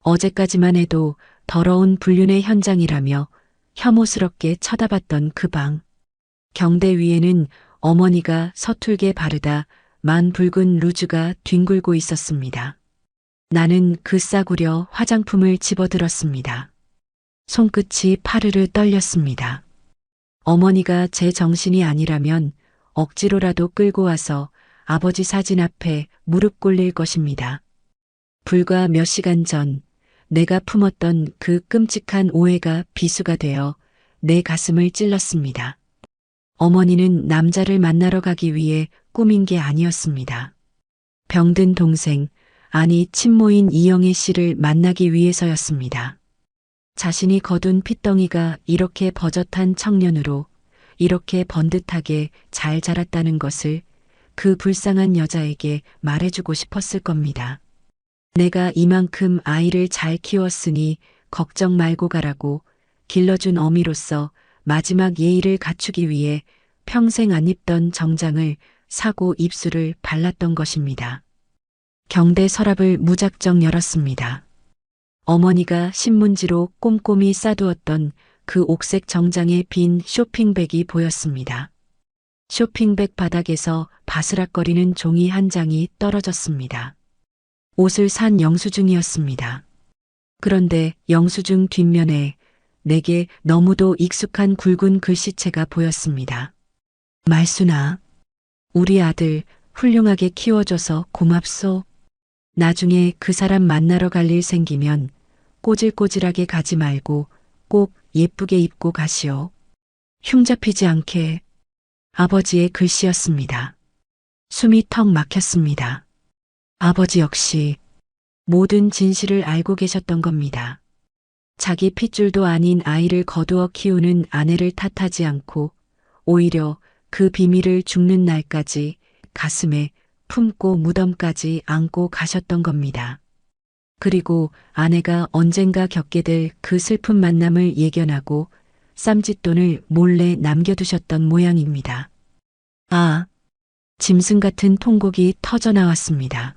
어제까지만 해도 더러운 불륜의 현장이라며 혐오스럽게 쳐다봤던 그 방. 경대 위에는 어머니가 서툴게 바르다 만 붉은 루즈가 뒹굴고 있었습니다. 나는 그 싸구려 화장품을 집어들었습니다. 손끝이 파르르 떨렸습니다. 어머니가 제 정신이 아니라면 억지로라도 끌고 와서 아버지 사진 앞에 무릎 꿇릴 것입니다. 불과 몇 시간 전 내가 품었던 그 끔찍한 오해가 비수가 되어 내 가슴을 찔렀습니다. 어머니는 남자를 만나러 가기 위해 꾸민 게 아니었습니다. 병든 동생, 아니 친모인 이영애 씨를 만나기 위해서였습니다. 자신이 거둔 핏덩이가 이렇게 버젓한 청년으로 이렇게 번듯하게 잘 자랐다는 것을 그 불쌍한 여자에게 말해주고 싶었을 겁니다. 내가 이만큼 아이를 잘 키웠으니 걱정 말고 가라고 길러준 어미로서 마지막 예의를 갖추기 위해 평생 안 입던 정장을 사고 입술을 발랐던 것입니다. 경대 서랍을 무작정 열었습니다. 어머니가 신문지로 꼼꼼히 싸두었던 그 옥색 정장의 빈 쇼핑백이 보였습니다. 쇼핑백 바닥에서 바스락거리는 종이 한 장이 떨어졌습니다. 옷을 산 영수증이었습니다. 그런데 영수증 뒷면에 내게 너무도 익숙한 굵은 글씨체가 보였습니다. 말순아, 우리 아들 훌륭하게 키워줘서 고맙소. 나중에 그 사람 만나러 갈 일 생기면 꼬질꼬질하게 가지 말고 꼭 예쁘게 입고 가시오. 흉 잡히지 않게. 아버지의 글씨였습니다. 숨이 턱 막혔습니다. 아버지 역시 모든 진실을 알고 계셨던 겁니다. 자기 핏줄도 아닌 아이를 거두어 키우는 아내를 탓하지 않고 오히려 그 비밀을 죽는 날까지 가슴에 품고 무덤까지 안고 가셨던 겁니다. 그리고 아내가 언젠가 겪게 될 그 슬픈 만남을 예견하고 쌈짓돈을 몰래 남겨두셨던 모양입니다. 아, 짐승 같은 통곡이 터져 나왔습니다.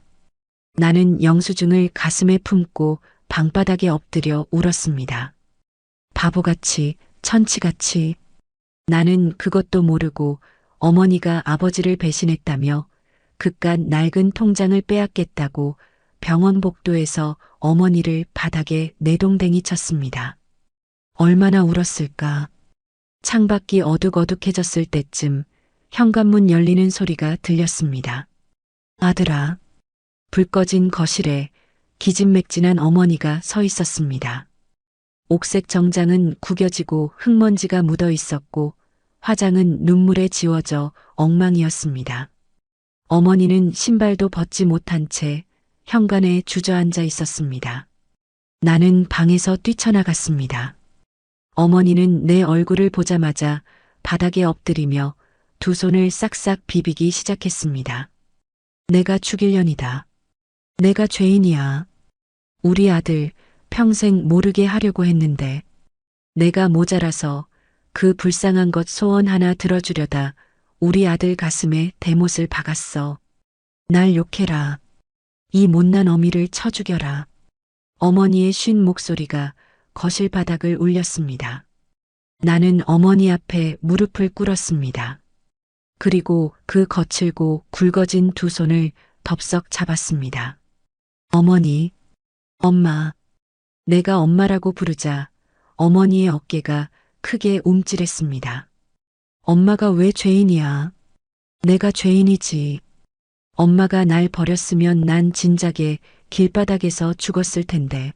나는 영수증을 가슴에 품고 방바닥에 엎드려 울었습니다. 바보같이, 천치같이. 나는 그것도 모르고 어머니가 아버지를 배신했다며 그깟 낡은 통장을 빼앗겠다고 병원 복도에서 어머니를 바닥에 내동댕이 쳤습니다. 얼마나 울었을까. 창밖이 어둑어둑해졌을 때쯤 현관문 열리는 소리가 들렸습니다. 아들아. 불 꺼진 거실에 기진맥진한 어머니가 서 있었습니다. 옥색 정장은 구겨지고 흙먼지가 묻어 있었고 화장은 눈물에 지워져 엉망이었습니다. 어머니는 신발도 벗지 못한 채 현관에 주저앉아 있었습니다. 나는 방에서 뛰쳐나갔습니다. 어머니는 내 얼굴을 보자마자 바닥에 엎드리며 두 손을 싹싹 비비기 시작했습니다. 내가 죽일년이다. 내가 죄인이야. 우리 아들 평생 모르게 하려고 했는데 내가 모자라서 그 불쌍한 것 소원 하나 들어주려다 우리 아들 가슴에 대못을 박았어. 날 욕해라. 이 못난 어미를 쳐 죽여라. 어머니의 쉰 목소리가 거실 바닥을 울렸습니다. 나는 어머니 앞에 무릎을 꿇었습니다. 그리고 그 거칠고 굵어진 두 손을 덥석 잡았습니다. 어머니, 엄마. 내가 엄마라고 부르자 어머니의 어깨가 크게 움찔했습니다. 엄마가 왜 죄인이야? 내가 죄인이지. 엄마가 날 버렸으면 난 진작에 길바닥에서 죽었을 텐데.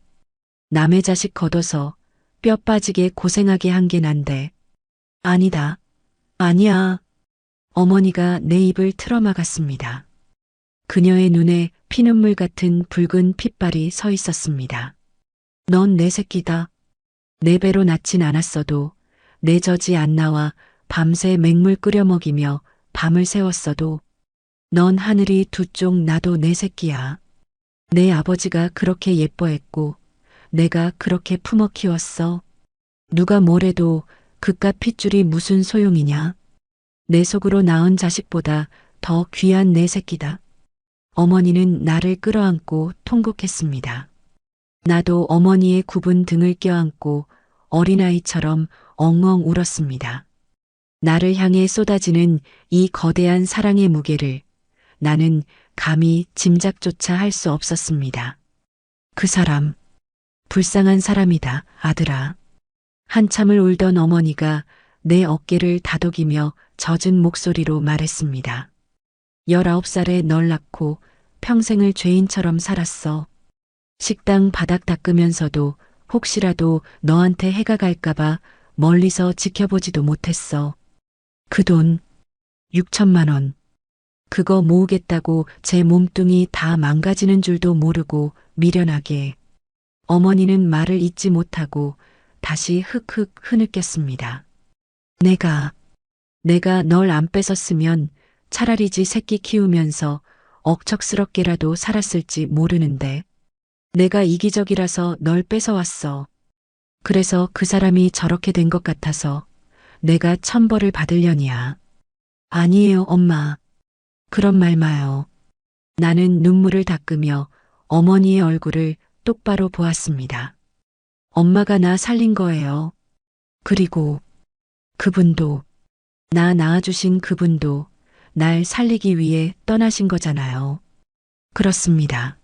남의 자식 걷어서 뼈 빠지게 고생하게 한 게 난데. 아니다. 아니야. 어머니가 내 입을 틀어막았습니다. 그녀의 눈에 피눈물 같은 붉은 핏발이 서 있었습니다. 넌 내 새끼다. 내 배로 낳진 않았어도 내 젖이 안 나와 밤새 맹물 끓여 먹이며 밤을 새웠어도 넌 하늘이 두 쪽 나도 내 새끼야. 내 아버지가 그렇게 예뻐했고 내가 그렇게 품어 키웠어. 누가 뭐래도 그깟 핏줄이 무슨 소용이냐. 내 속으로 낳은 자식보다 더 귀한 내 새끼다. 어머니는 나를 끌어안고 통곡했습니다. 나도 어머니의 굽은 등을 껴안고 어린아이처럼 엉엉 울었습니다. 나를 향해 쏟아지는 이 거대한 사랑의 무게를 나는 감히 짐작조차 할 수 없었습니다. 그 사람, 불쌍한 사람이다, 아들아. 한참을 울던 어머니가 내 어깨를 다독이며 젖은 목소리로 말했습니다. 19살에 널 낳고 평생을 죄인처럼 살았어. 식당 바닥 닦으면서도 혹시라도 너한테 해가 갈까봐 멀리서 지켜보지도 못했어. 그 돈, 6천만 원. 그거 모으겠다고 제 몸뚱이 다 망가지는 줄도 모르고 미련하게. 어머니는 말을 잇지 못하고 다시 흑흑 흐느꼈습니다. 내가 널 안 뺏었으면 차라리 지 새끼 키우면서 억척스럽게라도 살았을지 모르는데. 내가 이기적이라서 널 뺏어왔어. 그래서 그 사람이 저렇게 된 것 같아서 내가 천벌을 받으려니야. 아니에요, 엄마. 그런 말 마요. 나는 눈물을 닦으며 어머니의 얼굴을 똑바로 보았습니다. 엄마가 나 살린 거예요. 그리고 그분도, 나 낳아주신 그분도 날 살리기 위해 떠나신 거잖아요. 그렇습니다.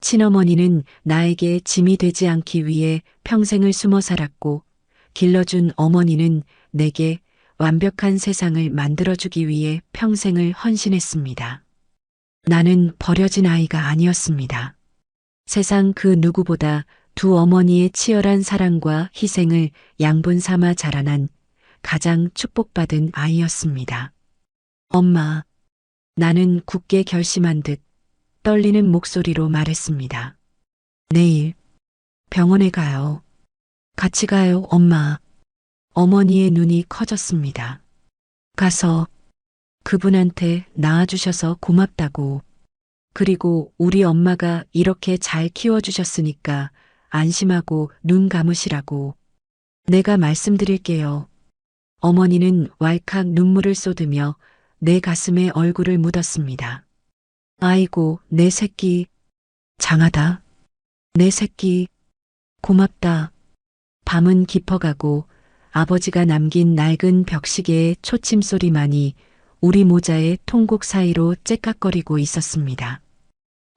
친어머니는 나에게 짐이 되지 않기 위해 평생을 숨어 살았고, 길러준 어머니는 내게 완벽한 세상을 만들어주기 위해 평생을 헌신했습니다. 나는 버려진 아이가 아니었습니다. 세상 그 누구보다 두 어머니의 치열한 사랑과 희생을 양분 삼아 자라난 가장 축복받은 아이였습니다. 엄마, 나는 굳게 결심한 듯 떨리는 목소리로 말했습니다. 내일 병원에 가요. 같이 가요, 엄마. 어머니의 눈이 커졌습니다. 가서 그분한테 낳아주셔서 고맙다고. 그리고 우리 엄마가 이렇게 잘 키워주셨으니까 안심하고 눈 감으시라고. 내가 말씀드릴게요. 어머니는 왈칵 눈물을 쏟으며 내 가슴에 얼굴을 묻었습니다. 아이고, 내 새끼. 장하다. 내 새끼. 고맙다. 밤은 깊어가고 아버지가 남긴 낡은 벽시계의 초침 소리만이 우리 모자의 통곡 사이로 째깍거리고 있었습니다.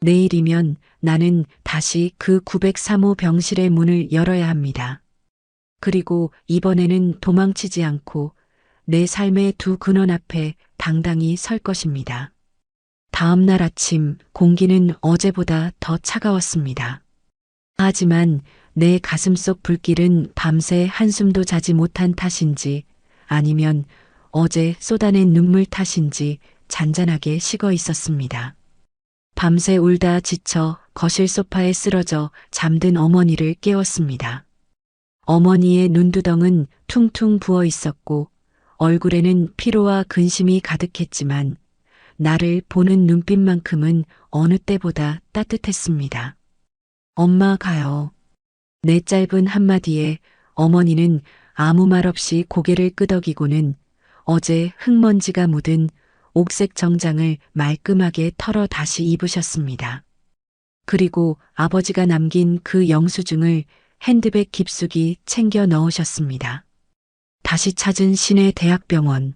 내일이면 나는 다시 그 903호 병실의 문을 열어야 합니다. 그리고 이번에는 도망치지 않고 내 삶의 두 근원 앞에 당당히 설 것입니다. 다음 날 아침 공기는 어제보다 더 차가웠습니다. 하지만 내 가슴속 불길은 밤새 한숨도 자지 못한 탓인지 아니면 어제 쏟아낸 눈물 탓인지 잔잔하게 식어 있었습니다. 밤새 울다 지쳐 거실 소파에 쓰러져 잠든 어머니를 깨웠습니다. 어머니의 눈두덩은 퉁퉁 부어 있었고 얼굴에는 피로와 근심이 가득했지만 나를 보는 눈빛만큼은 어느 때보다 따뜻했습니다. 엄마 가요. 내 짧은 한마디에 어머니는 아무 말 없이 고개를 끄덕이고는 어제 흙먼지가 묻은 옥색 정장을 말끔하게 털어 다시 입으셨습니다. 그리고 아버지가 남긴 그 영수증을 핸드백 깊숙이 챙겨 넣으셨습니다. 다시 찾은 시내 대학병원.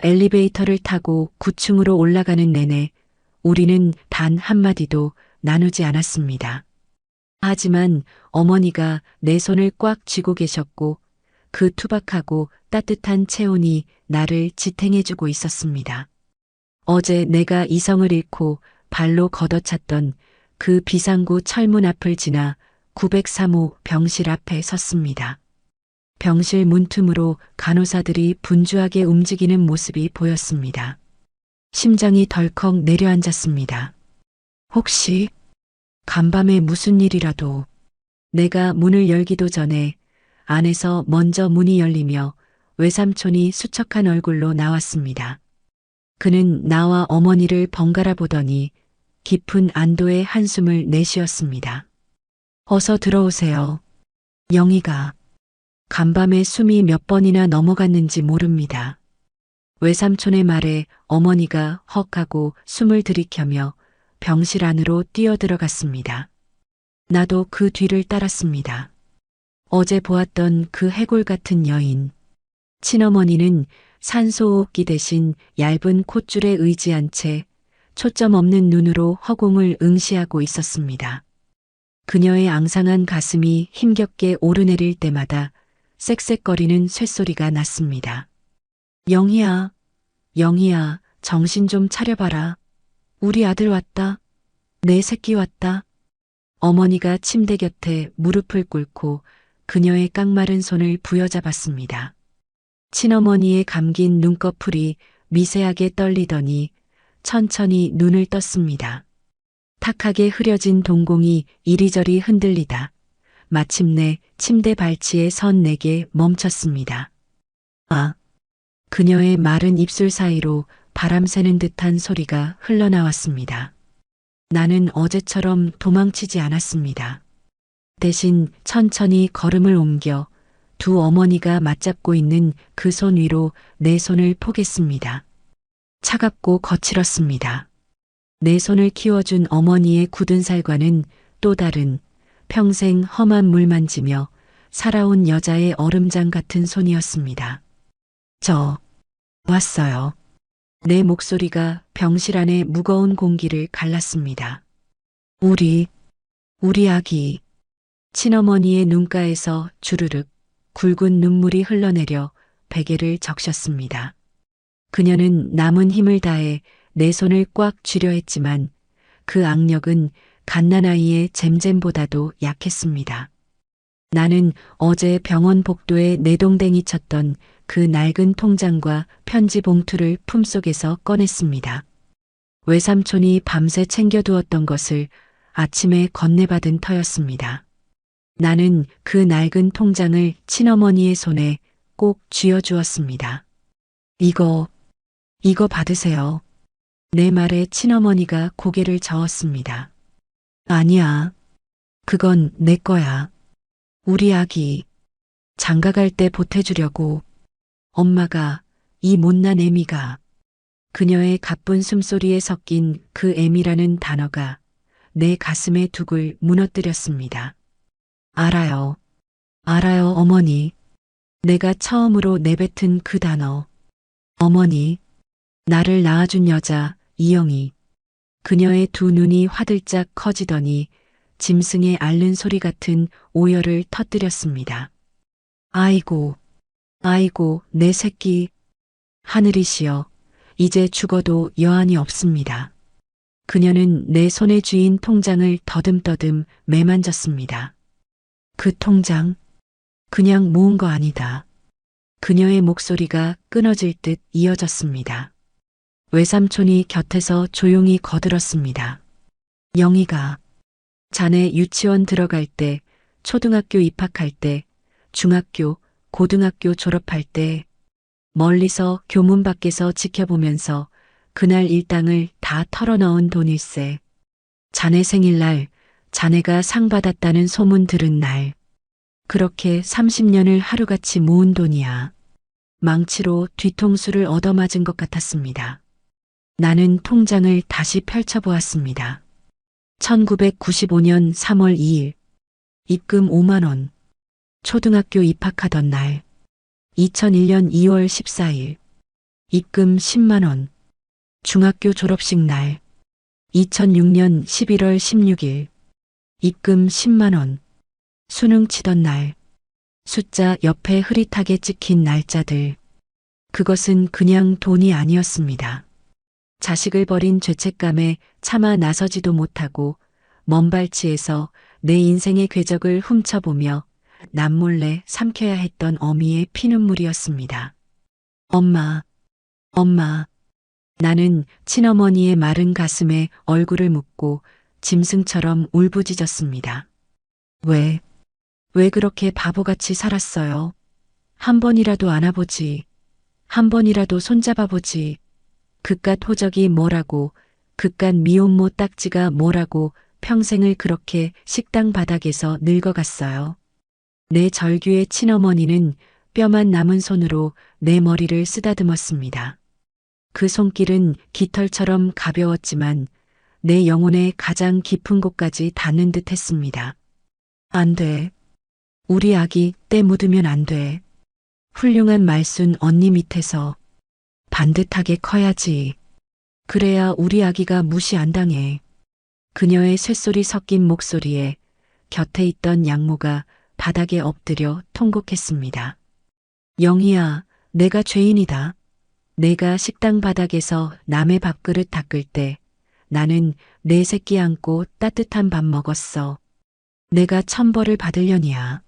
엘리베이터를 타고 9층으로 올라가는 내내 우리는 단 한마디도 나누지 않았습니다. 하지만 어머니가 내 손을 꽉 쥐고 계셨고 그 투박하고 따뜻한 체온이 나를 지탱해주고 있었습니다. 어제 내가 이성을 잃고 발로 걷어찼던 그 비상구 철문 앞을 지나 903호 병실 앞에 섰습니다. 병실 문틈으로 간호사들이 분주하게 움직이는 모습이 보였습니다. 심장이 덜컥 내려앉았습니다. 혹시 간밤에 무슨 일이라도. 내가 문을 열기도 전에 안에서 먼저 문이 열리며 외삼촌이 수척한 얼굴로 나왔습니다. 그는 나와 어머니를 번갈아 보더니 깊은 안도의 한숨을 내쉬었습니다. 어서 들어오세요. 영희가. 간밤에 숨이 몇 번이나 넘어갔는지 모릅니다. 외삼촌의 말에 어머니가 헉 하고 숨을 들이켜며 병실 안으로 뛰어들어갔습니다. 나도 그 뒤를 따랐습니다. 어제 보았던 그 해골 같은 여인. 친어머니는 산소호흡기 대신 얇은 콧줄에 의지한 채 초점 없는 눈으로 허공을 응시하고 있었습니다. 그녀의 앙상한 가슴이 힘겹게 오르내릴 때마다 쌕쌕거리는 쇳소리가 났습니다. 영희야, 영희야, 정신 좀 차려봐라. 우리 아들 왔다. 내 새끼 왔다. 어머니가 침대 곁에 무릎을 꿇고 그녀의 깡마른 손을 부여잡았습니다. 친어머니의 감긴 눈꺼풀이 미세하게 떨리더니 천천히 눈을 떴습니다. 탁하게 흐려진 동공이 이리저리 흔들리다 마침내 침대 발치에 선 내게 멈췄습니다. 아! 그녀의 마른 입술 사이로 바람 새는 듯한 소리가 흘러나왔습니다. 나는 어제처럼 도망치지 않았습니다. 대신 천천히 걸음을 옮겨 두 어머니가 맞잡고 있는 그 손 위로 내 손을 포겠습니다. 차갑고 거칠었습니다. 내 손을 키워준 어머니의 굳은 살과는 또 다른 평생 험한 물 만지며 살아온 여자의 얼음장 같은 손이었습니다. 저 왔어요. 내 목소리가 병실 안의 무거운 공기를 갈랐습니다. 우리 아기. 친어머니의 눈가에서 주르륵 굵은 눈물이 흘러내려 베개를 적셨습니다. 그녀는 남은 힘을 다해 내 손을 꽉 쥐려 했지만 그 악력은 갓난아이의 잼잼보다도 약했습니다. 나는 어제 병원 복도에 내동댕이 쳤던 그 낡은 통장과 편지 봉투를 품속에서 꺼냈습니다. 외삼촌이 밤새 챙겨두었던 것을 아침에 건네받은 터였습니다. 나는 그 낡은 통장을 친어머니의 손에 꼭 쥐어주었습니다. 이거 받으세요. 내 말에 친어머니가 고개를 저었습니다. 아니야. 그건 내 거야. 우리 아기. 장가갈 때 보태주려고. 엄마가, 이 못난 애미가. 그녀의 가쁜 숨소리에 섞인 그 애미라는 단어가 내 가슴의 둑을 무너뜨렸습니다. 알아요. 알아요, 어머니. 내가 처음으로 내뱉은 그 단어. 어머니. 나를 낳아준 여자, 이영희. 그녀의 두 눈이 화들짝 커지더니 짐승의 앓는 소리 같은 오열을 터뜨렸습니다. 아이고, 아이고, 내 새끼. 하늘이시여, 이제 죽어도 여한이 없습니다. 그녀는 내 손에 쥐인 통장을 더듬더듬 매만졌습니다. 그 통장, 그냥 모은 거 아니다. 그녀의 목소리가 끊어질 듯 이어졌습니다. 외삼촌이 곁에서 조용히 거들었습니다. 영희가, 자네 유치원 들어갈 때, 초등학교 입학할 때, 중학교, 고등학교 졸업할 때, 멀리서 교문 밖에서 지켜보면서 그날 일당을 다 털어넣은 돈일세. 자네 생일날 자네가 상 받았다는 소문 들은 날. 그렇게 30년을 하루같이 모은 돈이야. 망치로 뒤통수를 얻어맞은 것 같았습니다. 나는 통장을 다시 펼쳐보았습니다. 1995년 3월 2일. 입금 5만 원. 초등학교 입학하던 날. 2001년 2월 14일. 입금 10만 원. 중학교 졸업식 날. 2006년 11월 16일. 입금 10만 원. 수능 치던 날. 숫자 옆에 흐릿하게 찍힌 날짜들. 그것은 그냥 돈이 아니었습니다. 자식을 버린 죄책감에 차마 나서지도 못하고 먼 발치에서 내 인생의 궤적을 훔쳐보며 남몰래 삼켜야 했던 어미의 피눈물이었습니다. 엄마, 엄마. 나는 친어머니의 마른 가슴에 얼굴을 묻고 짐승처럼 울부짖었습니다. 왜 그렇게 바보같이 살았어요? 한 번이라도 안아보지. 한 번이라도 손잡아보지. 그깟 호적이 뭐라고, 그깟 미혼모 딱지가 뭐라고 평생을 그렇게 식당 바닥에서 늙어갔어요. 내 절규의 친어머니는 뼈만 남은 손으로 내 머리를 쓰다듬었습니다. 그 손길은 깃털처럼 가벼웠지만 내 영혼의 가장 깊은 곳까지 닿는 듯 했습니다. 안 돼. 우리 아기 때 묻으면 안 돼. 훌륭한 말순 언니 밑에서 반듯하게 커야지. 그래야 우리 아기가 무시 안 당해. 그녀의 쇳소리 섞인 목소리에 곁에 있던 양모가 바닥에 엎드려 통곡했습니다. 영희야, 내가 죄인이다. 내가 식당 바닥에서 남의 밥그릇 닦을 때 나는 내 새끼 안고 따뜻한 밥 먹었어. 내가 천벌을 받으려니야.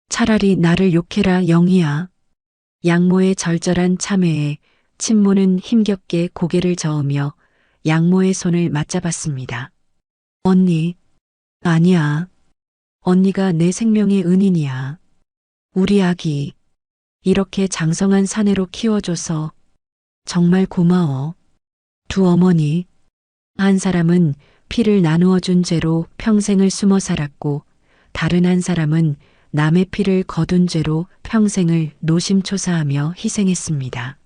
차라리 나를 욕해라, 영희야. 양모의 절절한 참회에 친모는 힘겹게 고개를 저으며 양모의 손을 맞잡았습니다. 언니, 아니야. 언니가 내 생명의 은인이야. 우리 아기, 이렇게 장성한 사내로 키워줘서 정말 고마워. 두 어머니, 한 사람은 피를 나누어 준 죄로 평생을 숨어 살았고 다른 한 사람은 남의 피를 거둔 죄로 평생을 노심초사하며 희생했습니다.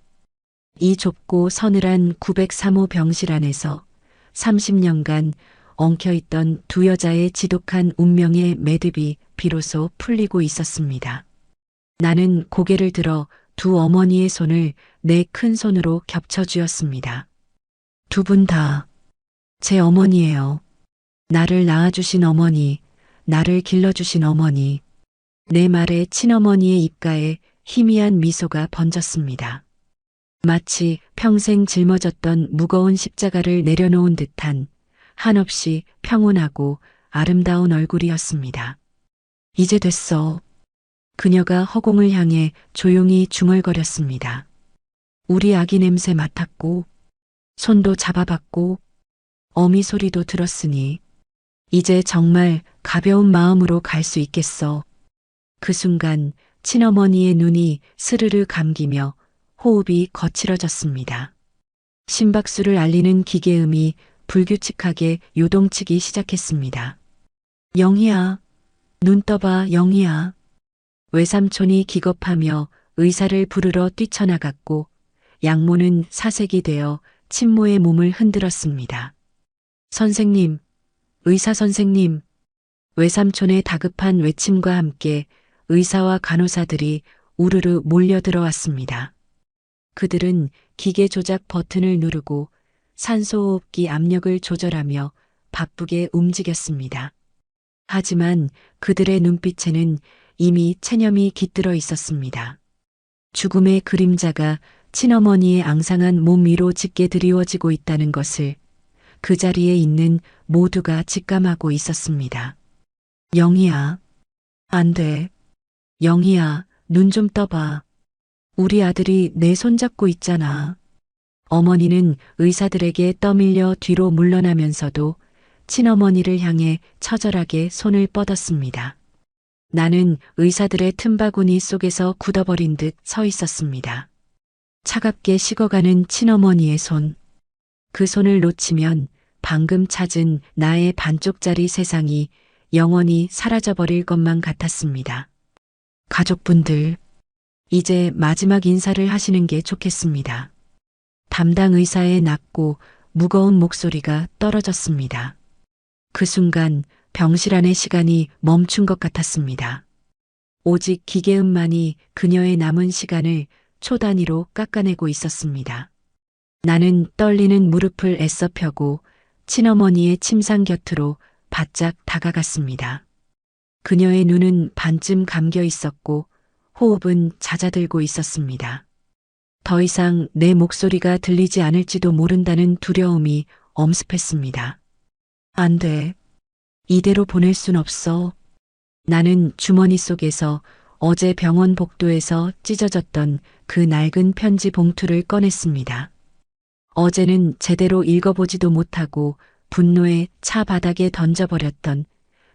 이 좁고 서늘한 903호 병실 안에서 30년간 엉켜있던 두 여자의 지독한 운명의 매듭이 비로소 풀리고 있었습니다. 나는 고개를 들어 두 어머니의 손을 내 큰 손으로 겹쳐쥐었습니다. 두 분 다 제 어머니예요. 나를 낳아주신 어머니, 나를 길러주신 어머니. 내 말에 친어머니의 입가에 희미한 미소가 번졌습니다. 마치 평생 짊어졌던 무거운 십자가를 내려놓은 듯한 한없이 평온하고 아름다운 얼굴이었습니다. 이제 됐어. 그녀가 허공을 향해 조용히 중얼거렸습니다. 우리 아기 냄새 맡았고 손도 잡아봤고 어미 소리도 들었으니 이제 정말 가벼운 마음으로 갈 수 있겠어. 그 순간 친어머니의 눈이 스르르 감기며 호흡이 거칠어졌습니다. 심박수를 알리는 기계음이 불규칙하게 요동치기 시작했습니다. 영희야, 눈 떠봐, 영희야. 외삼촌이 기겁하며 의사를 부르러 뛰쳐나갔고 양모는 사색이 되어 친모의 몸을 흔들었습니다. 선생님, 의사 선생님. 외삼촌의 다급한 외침과 함께 의사와 간호사들이 우르르 몰려들어왔습니다. 그들은 기계 조작 버튼을 누르고 산소호흡기 압력을 조절하며 바쁘게 움직였습니다. 하지만 그들의 눈빛에는 이미 체념이 깃들어 있었습니다. 죽음의 그림자가 친어머니의 앙상한 몸 위로 짙게 드리워지고 있다는 것을 그 자리에 있는 모두가 직감하고 있었습니다. 영희야, 안 돼. 영희야, 눈 좀 떠봐. 우리 아들이 내 손 잡고 있잖아. 어머니는 의사들에게 떠밀려 뒤로 물러나면서도 친어머니를 향해 처절하게 손을 뻗었습니다. 나는 의사들의 틈바구니 속에서 굳어버린 듯 서 있었습니다. 차갑게 식어가는 친어머니의 손. 그 손을 놓치면 방금 찾은 나의 반쪽짜리 세상이 영원히 사라져버릴 것만 같았습니다. 가족분들, 이제 마지막 인사를 하시는 게 좋겠습니다. 담당 의사의 낮고 무거운 목소리가 떨어졌습니다. 그 순간 병실 안의 시간이 멈춘 것 같았습니다. 오직 기계음만이 그녀의 남은 시간을 초 단위로 깎아내고 있었습니다. 나는 떨리는 무릎을 애써 펴고 친어머니의 침상 곁으로 바짝 다가갔습니다. 그녀의 눈은 반쯤 감겨 있었고 호흡은 잦아들고 있었습니다. 더 이상 내 목소리가 들리지 않을지도 모른다는 두려움이 엄습했습니다. 안 돼. 이대로 보낼 순 없어. 나는 주머니 속에서 어제 병원 복도에서 찢어졌던 그 낡은 편지 봉투를 꺼냈습니다. 어제는 제대로 읽어보지도 못하고 분노에 차 바닥에 던져버렸던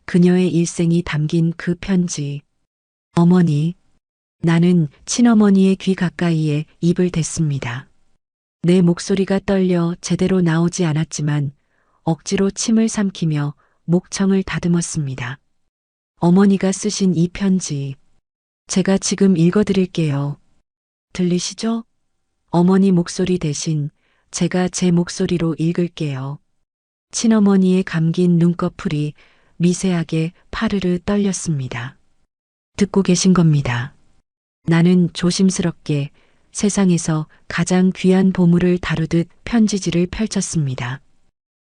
그녀의 일생이 담긴 그 편지. 어머니. 나는 친어머니의 귀 가까이에 입을 댔습니다. 내 목소리가 떨려 제대로 나오지 않았지만 억지로 침을 삼키며 목청을 다듬었습니다. 어머니가 쓰신 이 편지, 제가 지금 읽어드릴게요. 들리시죠? 어머니 목소리 대신 제가 제 목소리로 읽을게요. 친어머니의 감긴 눈꺼풀이 미세하게 파르르 떨렸습니다. 듣고 계신 겁니다. 나는 조심스럽게 세상에서 가장 귀한 보물을 다루듯 편지지를 펼쳤습니다.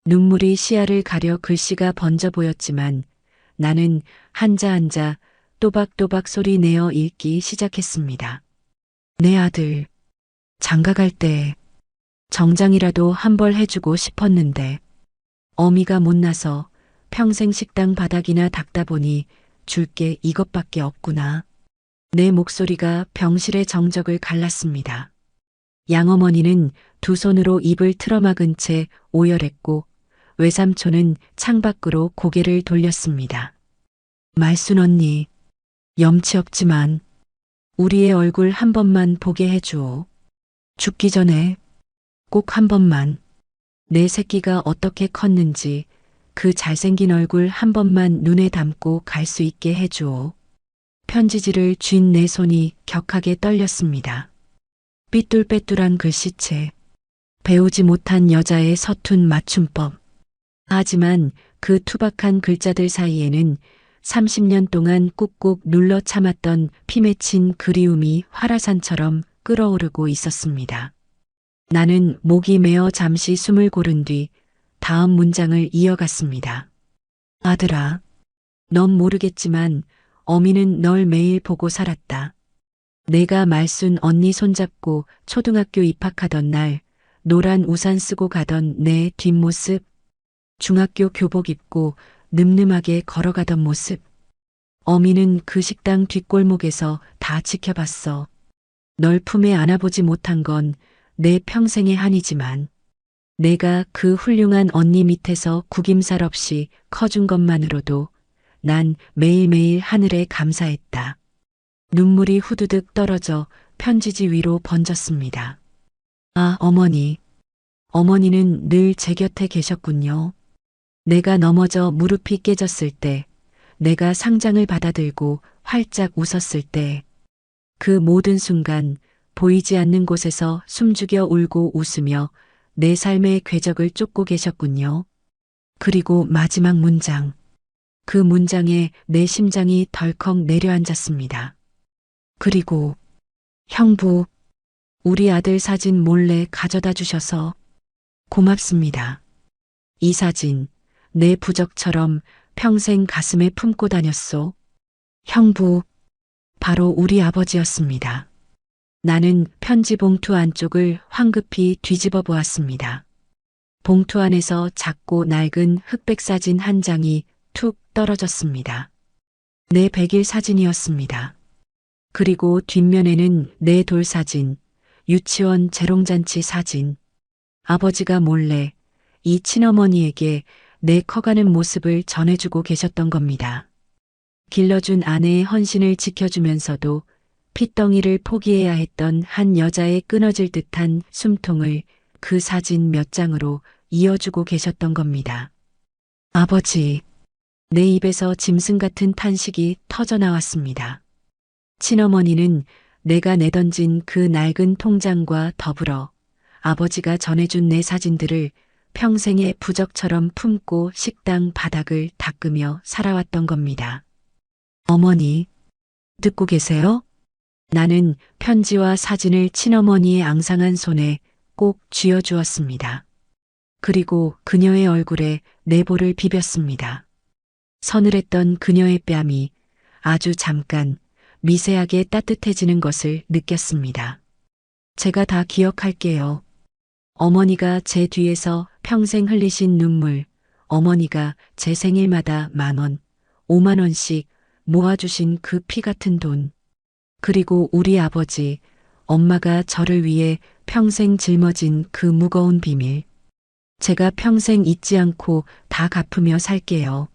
눈물이 시야를 가려 글씨가 번져 보였지만 나는 한자 한자 또박또박 소리 내어 읽기 시작했습니다. 내 아들, 장가갈 때 정장이라도 한 벌 해주고 싶었는데 어미가 못나서 평생 식당 바닥이나 닦다 보니 줄 게 이것밖에 없구나. 내 목소리가 병실의 정적을 갈랐습니다. 양어머니는 두 손으로 입을 틀어막은 채 오열했고 외삼촌은 창밖으로 고개를 돌렸습니다. 말순 언니, 염치 없지만 우리의 얼굴 한 번만 보게 해주오. 죽기 전에 꼭 한 번만 내 새끼가 어떻게 컸는지 그 잘생긴 얼굴 한 번만 눈에 담고 갈 수 있게 해주오. 편지지를 쥔 내 손이 격하게 떨렸습니다. 삐뚤빼뚤한 글씨체, 배우지 못한 여자의 서툰 맞춤법. 하지만 그 투박한 글자들 사이에는 30년 동안 꾹꾹 눌러 참았던 피 맺힌 그리움이 활화산처럼 끓어오르고 있었습니다. 나는 목이 메어 잠시 숨을 고른 뒤 다음 문장을 이어갔습니다. 아들아, 넌 모르겠지만 어미는 널 매일 보고 살았다. 내가 말순 언니 손잡고 초등학교 입학하던 날 노란 우산 쓰고 가던 내 뒷모습, 중학교 교복 입고 늠름하게 걸어가던 모습. 어미는 그 식당 뒷골목에서 다 지켜봤어. 널 품에 안아보지 못한 건 내 평생의 한이지만 내가 그 훌륭한 언니 밑에서 구김살 없이 커준 것만으로도 난 매일매일 하늘에 감사했다. 눈물이 후두둑 떨어져 편지지 위로 번졌습니다. 아, 어머니. 어머니는 늘 제 곁에 계셨군요. 내가 넘어져 무릎이 깨졌을 때, 내가 상장을 받아들고 활짝 웃었을 때, 그 모든 순간 보이지 않는 곳에서 숨죽여 울고 웃으며 내 삶의 궤적을 쫓고 계셨군요. 그리고 마지막 문장. 그 문장에 내 심장이 덜컥 내려앉았습니다. 그리고 형부, 우리 아들 사진 몰래 가져다 주셔서 고맙습니다. 이 사진, 내 부적처럼 평생 가슴에 품고 다녔소. 형부, 바로 우리 아버지였습니다. 나는 편지 봉투 안쪽을 황급히 뒤집어 보았습니다. 봉투 안에서 작고 낡은 흑백 사진 한 장이 툭 떨어졌습니다. 내 100일 사진이었습니다. 그리고 뒷면에는 내 돌사진, 유치원 재롱잔치 사진. 아버지가 몰래 이 친어머니에게 내 커가는 모습을 전해주고 계셨던 겁니다. 길러준 아내의 헌신을 지켜주면서도 핏덩이를 포기해야 했던 한 여자의 끊어질 듯한 숨통을 그 사진 몇 장으로 이어주고 계셨던 겁니다. 아버지, 내 입에서 짐승 같은 탄식이 터져 나왔습니다. 친어머니는 내가 내던진 그 낡은 통장과 더불어 아버지가 전해준 내 사진들을 평생의 부적처럼 품고 식당 바닥을 닦으며 살아왔던 겁니다. 어머니, 듣고 계세요? 나는 편지와 사진을 친어머니의 앙상한 손에 꼭 쥐어주었습니다. 그리고 그녀의 얼굴에 내 볼을 비볐습니다. 서늘했던 그녀의 뺨이 아주 잠깐 미세하게 따뜻해지는 것을 느꼈습니다. 제가 다 기억할게요. 어머니가 제 뒤에서 평생 흘리신 눈물, 어머니가 제 생일마다 10,000원, 50,000원씩 모아주신 그 피 같은 돈, 그리고 우리 아버지, 엄마가 저를 위해 평생 짊어진 그 무거운 비밀. 제가 평생 잊지 않고 다 갚으며 살게요.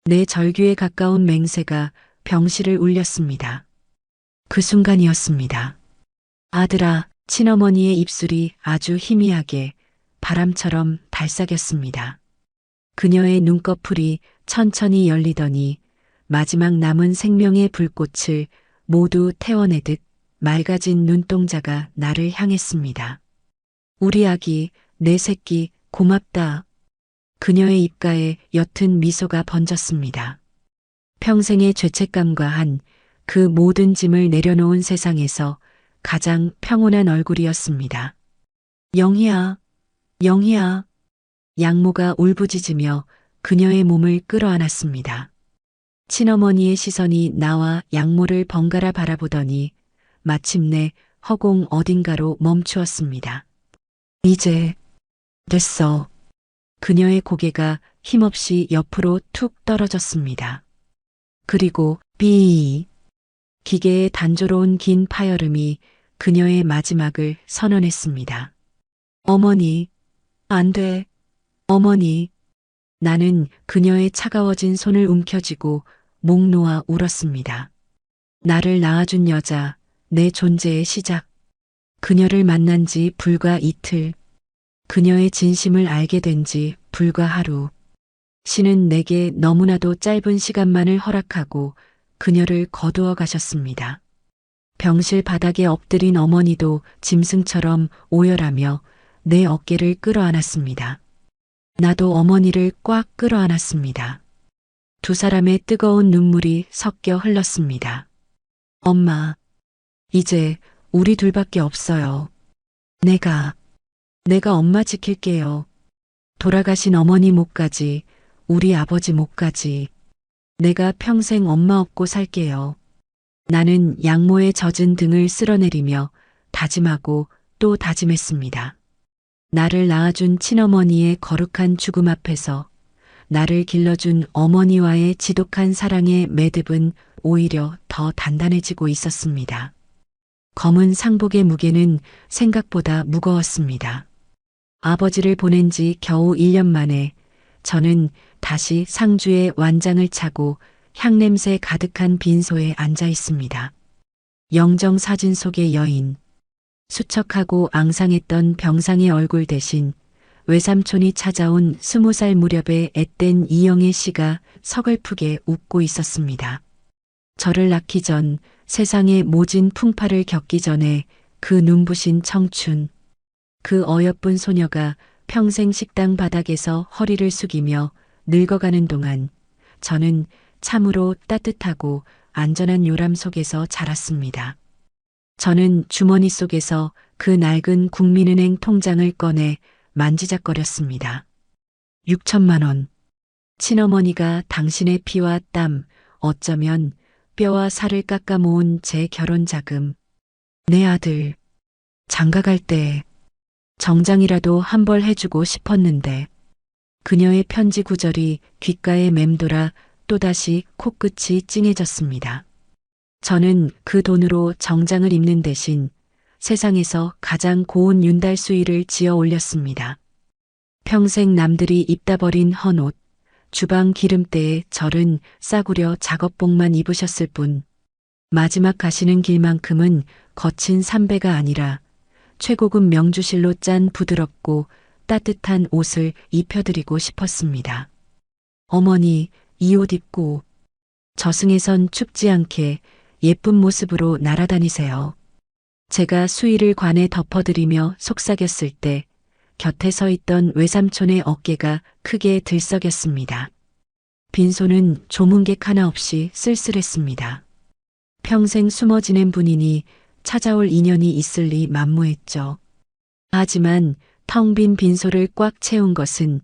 내 절규에 가까운 맹세가 병실을 울렸습니다. 그 순간이었습니다. 아들아, 친어머니의 입술이 아주 희미하게 바람처럼 달싹였습니다. 그녀의 눈꺼풀이 천천히 열리더니 마지막 남은 생명의 불꽃을 모두 태워내듯 맑아진 눈동자가 나를 향했습니다. 우리 아기, 내 새끼, 고맙다. 그녀의 입가에 옅은 미소가 번졌습니다. 평생의 죄책감과 한 그 모든 짐을 내려놓은 세상에서 가장 평온한 얼굴이었습니다. 영희야, 영희야. 양모가 울부짖으며 그녀의 몸을 끌어안았습니다. 친어머니의 시선이 나와 양모를 번갈아 바라보더니 마침내 허공 어딘가로 멈추었습니다. 이제 됐어. 그녀의 고개가 힘없이 옆으로 툭 떨어졌습니다. 그리고 삐. 기계의 단조로운 긴 파열음이 그녀의 마지막을 선언했습니다. 어머니, 안 돼. 어머니. 나는 그녀의 차가워진 손을 움켜쥐고 목 놓아 울었습니다. 나를 낳아준 여자, 내 존재의 시작. 그녀를 만난 지 불과 이틀. 그녀의 진심을 알게 된 지 불과 하루. 신은 내게 너무나도 짧은 시간만을 허락하고 그녀를 거두어 가셨습니다. 병실 바닥에 엎드린 어머니도 짐승처럼 오열하며 내 어깨를 끌어안았습니다. 나도 어머니를 꽉 끌어안았습니다. 두 사람의 뜨거운 눈물이 섞여 흘렀습니다. 엄마, 이제 우리 둘밖에 없어요. 내가 엄마 지킬게요. 돌아가신 어머니 목까지, 우리 아버지 목까지. 내가 평생 엄마 없고 살게요. 나는 양모의 젖은 등을 쓸어내리며 다짐하고 또 다짐했습니다. 나를 낳아준 친어머니의 거룩한 죽음 앞에서 나를 길러준 어머니와의 지독한 사랑의 매듭은 오히려 더 단단해지고 있었습니다. 검은 상복의 무게는 생각보다 무거웠습니다. 아버지를 보낸 지 겨우 1년 만에 저는 다시 상주의 완장을 차고 향냄새 가득한 빈소에 앉아 있습니다. 영정 사진 속의 여인, 수척하고 앙상했던 병상의 얼굴 대신 외삼촌이 찾아온 20살 무렵의 앳된 이영애 씨가 서글프게 웃고 있었습니다. 저를 낳기 전 세상의 모진 풍파를 겪기 전에 그 눈부신 청춘, 그 어여쁜 소녀가 평생 식당 바닥에서 허리를 숙이며 늙어가는 동안 저는 참으로 따뜻하고 안전한 요람 속에서 자랐습니다. 저는 주머니 속에서 그 낡은 국민은행 통장을 꺼내 만지작거렸습니다. 6천만 원. 친어머니가 당신의 피와 땀, 어쩌면 뼈와 살을 깎아 모은 제 결혼 자금. 내 아들, 장가갈 때 정장이라도 한 벌 해주고 싶었는데 그녀의 편지 구절이 귓가에 맴돌아 또다시 코끝이 찡해졌습니다. 저는 그 돈으로 정장을 입는 대신 세상에서 가장 고운 윤달 수의를 지어 올렸습니다. 평생 남들이 입다 버린 헌옷, 주방 기름때에 절은 싸구려 작업복만 입으셨을 뿐 마지막 가시는 길만큼은 거친 삼배가 아니라 최고급 명주실로 짠 부드럽고 따뜻한 옷을 입혀드리고 싶었습니다. 어머니, 이 옷 입고 저승에선 춥지 않게 예쁜 모습으로 날아다니세요. 제가 수의를 관에 덮어드리며 속삭였을 때 곁에 서 있던 외삼촌의 어깨가 크게 들썩였습니다. 빈소는 조문객 하나 없이 쓸쓸했습니다. 평생 숨어 지낸 분이니 찾아올 인연이 있을 리 만무했죠. 하지만 텅 빈 빈소를 꽉 채운 것은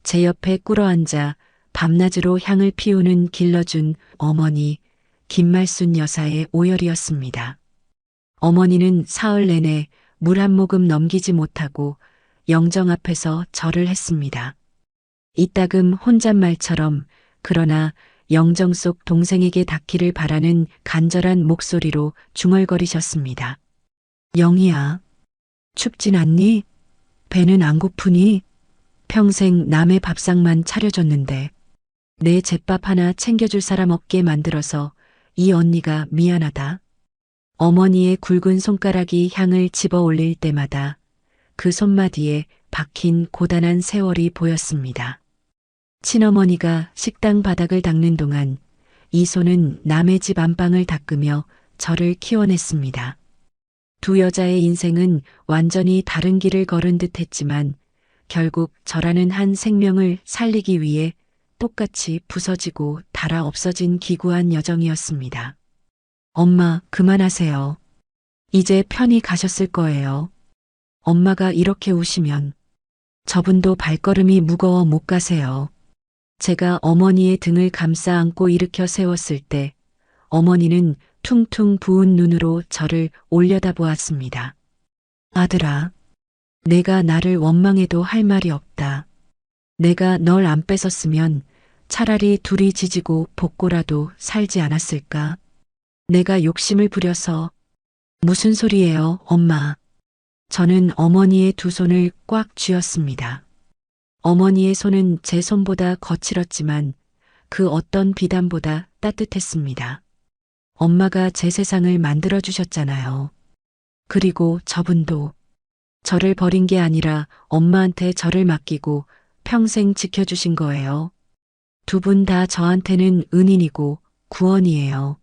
제 옆에 꿇어앉아 밤낮으로 향을 피우는 길러준 어머니 김말순 여사의 오열이었습니다. 어머니는 사흘 내내 물 한 모금 넘기지 못하고 영정 앞에서 절을 했습니다. 이따금 혼잣말처럼 그러나 영정 속 동생에게 닿기를 바라는 간절한 목소리로 중얼거리셨습니다. 영희야, 춥진 않니? 배는 안 고프니? 평생 남의 밥상만 차려줬는데 내 잿밥 하나 챙겨줄 사람 없게 만들어서 이 언니가 미안하다. 어머니의 굵은 손가락이 향을 집어 올릴 때마다 그 손마디에 박힌 고단한 세월이 보였습니다. 친어머니가 식당 바닥을 닦는 동안 이 손은 남의 집 안방을 닦으며 저를 키워냈습니다. 두 여자의 인생은 완전히 다른 길을 걸은 듯 했지만 결국 저라는 한 생명을 살리기 위해 똑같이 부서지고 닳아 없어진 기구한 여정이었습니다. 엄마, 그만하세요. 이제 편히 가셨을 거예요. 엄마가 이렇게 우시면 저분도 발걸음이 무거워 못 가세요. 제가 어머니의 등을 감싸 안고 일으켜 세웠을 때 어머니는 퉁퉁 부은 눈으로 저를 올려다보았습니다. 아들아, 내가 나를 원망해도 할 말이 없다. 내가 널 안 뺏었으면 차라리 둘이 지지고 볶고라도 살지 않았을까? 내가 욕심을 부려서. 무슨 소리예요, 엄마? 저는 어머니의 두 손을 꽉 쥐었습니다. 어머니의 손은 제 손보다 거칠었지만 그 어떤 비단보다 따뜻했습니다. 엄마가 제 세상을 만들어주셨잖아요. 그리고 저분도 저를 버린 게 아니라 엄마한테 저를 맡기고 평생 지켜주신 거예요. 두 분 다 저한테는 은인이고 구원이에요.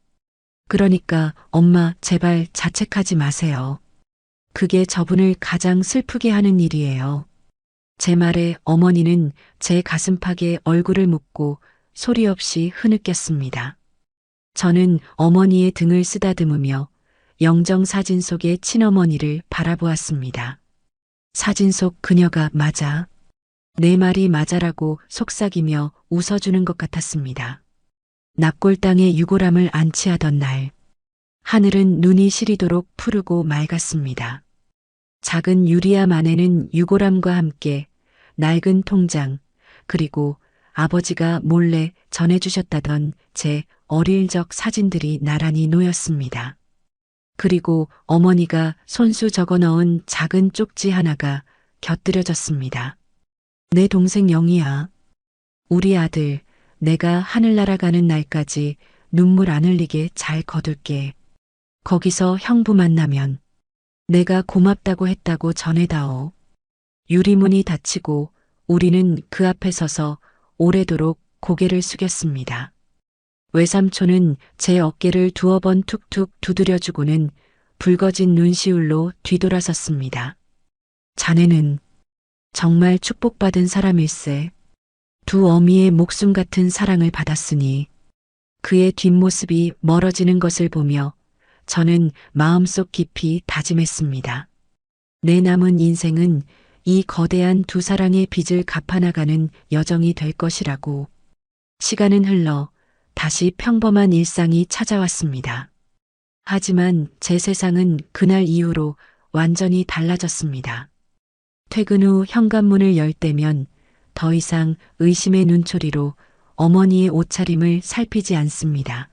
그러니까 엄마 제발 자책하지 마세요. 그게 저분을 가장 슬프게 하는 일이에요. 제 말에 어머니는 제 가슴팍에 얼굴을 묻고 소리 없이 흐느꼈습니다. 저는 어머니의 등을 쓰다듬으며 영정 사진 속의 친어머니를 바라보았습니다. 사진 속 그녀가 맞아. 내 말이 맞아라고 속삭이며 웃어주는 것 같았습니다. 납골당에 유골함을 안치하던 날, 하늘은 눈이 시리도록 푸르고 맑았습니다. 작은 유리암 안에는 유골함과 함께 낡은 통장, 그리고 아버지가 몰래 전해주셨다던 제 어릴 적 사진들이 나란히 놓였습니다. 그리고 어머니가 손수 적어 넣은 작은 쪽지 하나가 곁들여졌습니다. 내 동생 영희야, 우리 아들, 내가 하늘나라 가는 날까지 눈물 안 흘리게 잘 거둘게. 거기서 형부 만나면 내가 고맙다고 했다고 전해다오. 유리문이 닫히고 우리는 그 앞에 서서 오래도록 고개를 숙였습니다. 외삼촌은 제 어깨를 두어 번 툭툭 두드려주고는 붉어진 눈시울로 뒤돌아섰습니다. 자네는 정말 축복받은 사람일세. 두 어미의 목숨 같은 사랑을 받았으니 그의 뒷모습이 멀어지는 것을 보며 저는 마음속 깊이 다짐했습니다. 내 남은 인생은 이 거대한 두 사랑의 빚을 갚아나가는 여정이 될 것이라고. 시간은 흘러 다시 평범한 일상이 찾아왔습니다. 하지만 제 세상은 그날 이후로 완전히 달라졌습니다. 퇴근 후 현관문을 열 때면 더 이상 의심의 눈초리로 어머니의 옷차림을 살피지 않습니다.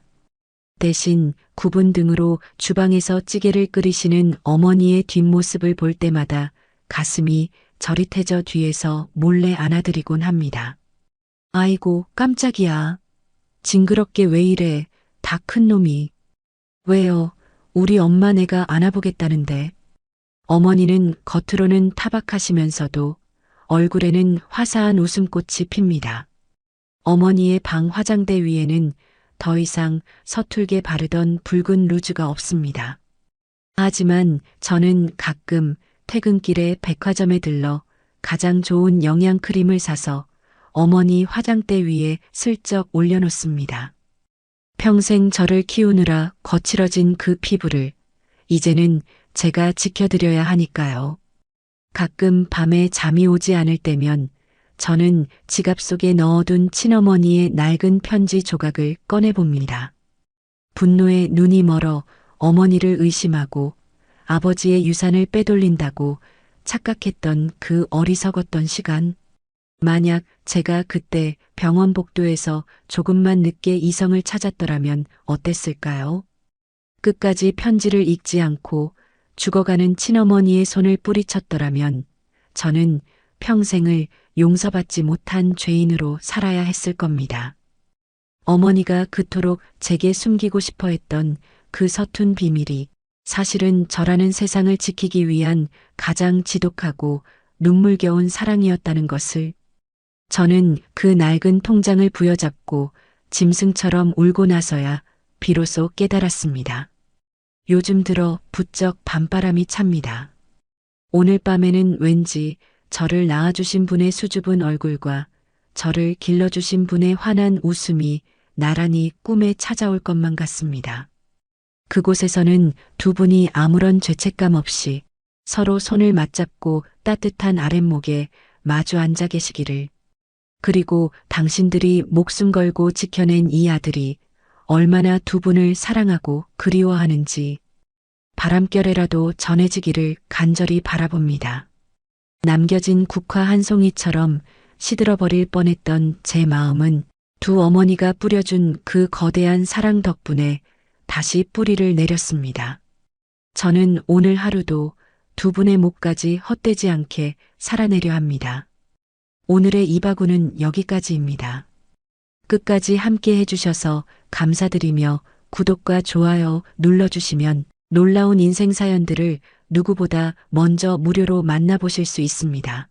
대신 굽은 등으로 주방에서 찌개를 끓이시는 어머니의 뒷모습을 볼 때마다 가슴이 저릿해져 뒤에서 몰래 안아드리곤 합니다. 아이고 깜짝이야. 징그럽게 왜 이래. 다 큰 놈이. 왜요? 우리 엄마 내가 안아보겠다는데. 어머니는 겉으로는 타박하시면서도 얼굴에는 화사한 웃음꽃이 핍니다. 어머니의 방 화장대 위에는 더 이상 서툴게 바르던 붉은 루즈가 없습니다. 하지만 저는 가끔 퇴근길에 백화점에 들러 가장 좋은 영양크림을 사서 어머니 화장대 위에 슬쩍 올려놓습니다. 평생 저를 키우느라 거칠어진 그 피부를 이제는 제가 지켜드려야 하니까요. 가끔 밤에 잠이 오지 않을 때면 저는 지갑 속에 넣어둔 친어머니의 낡은 편지 조각을 꺼내봅니다. 분노에 눈이 멀어 어머니를 의심하고 아버지의 유산을 빼돌린다고 착각했던 그 어리석었던 시간. 만약 제가 그때 병원 복도에서 조금만 늦게 이성을 찾았더라면 어땠을까요? 끝까지 편지를 읽지 않고 죽어가는 친어머니의 손을 뿌리쳤더라면 저는 평생을 용서받지 못한 죄인으로 살아야 했을 겁니다. 어머니가 그토록 제게 숨기고 싶어 했던 그 서툰 비밀이 사실은 저라는 세상을 지키기 위한 가장 지독하고 눈물겨운 사랑이었다는 것을 저는 그 낡은 통장을 부여잡고 짐승처럼 울고 나서야 비로소 깨달았습니다. 요즘 들어 부쩍 밤바람이 찹니다. 오늘 밤에는 왠지 저를 낳아주신 분의 수줍은 얼굴과 저를 길러주신 분의 환한 웃음이 나란히 꿈에 찾아올 것만 같습니다. 그곳에서는 두 분이 아무런 죄책감 없이 서로 손을 맞잡고 따뜻한 아랫목에 마주 앉아 계시기를. 그리고 당신들이 목숨 걸고 지켜낸 이 아들이 얼마나 두 분을 사랑하고 그리워하는지 바람결에라도 전해지기를 간절히 바라봅니다. 남겨진 국화 한 송이처럼 시들어버릴 뻔했던 제 마음은 두 어머니가 뿌려준 그 거대한 사랑 덕분에 다시 뿌리를 내렸습니다. 저는 오늘 하루도 두 분의 목까지 헛되지 않게 살아내려 합니다. 오늘의 이바구는 여기까지입니다. 끝까지 함께 해주셔서 감사드리며 구독과 좋아요 눌러주시면 놀라운 인생 사연들을 누구보다 먼저 무료로 만나보실 수 있습니다.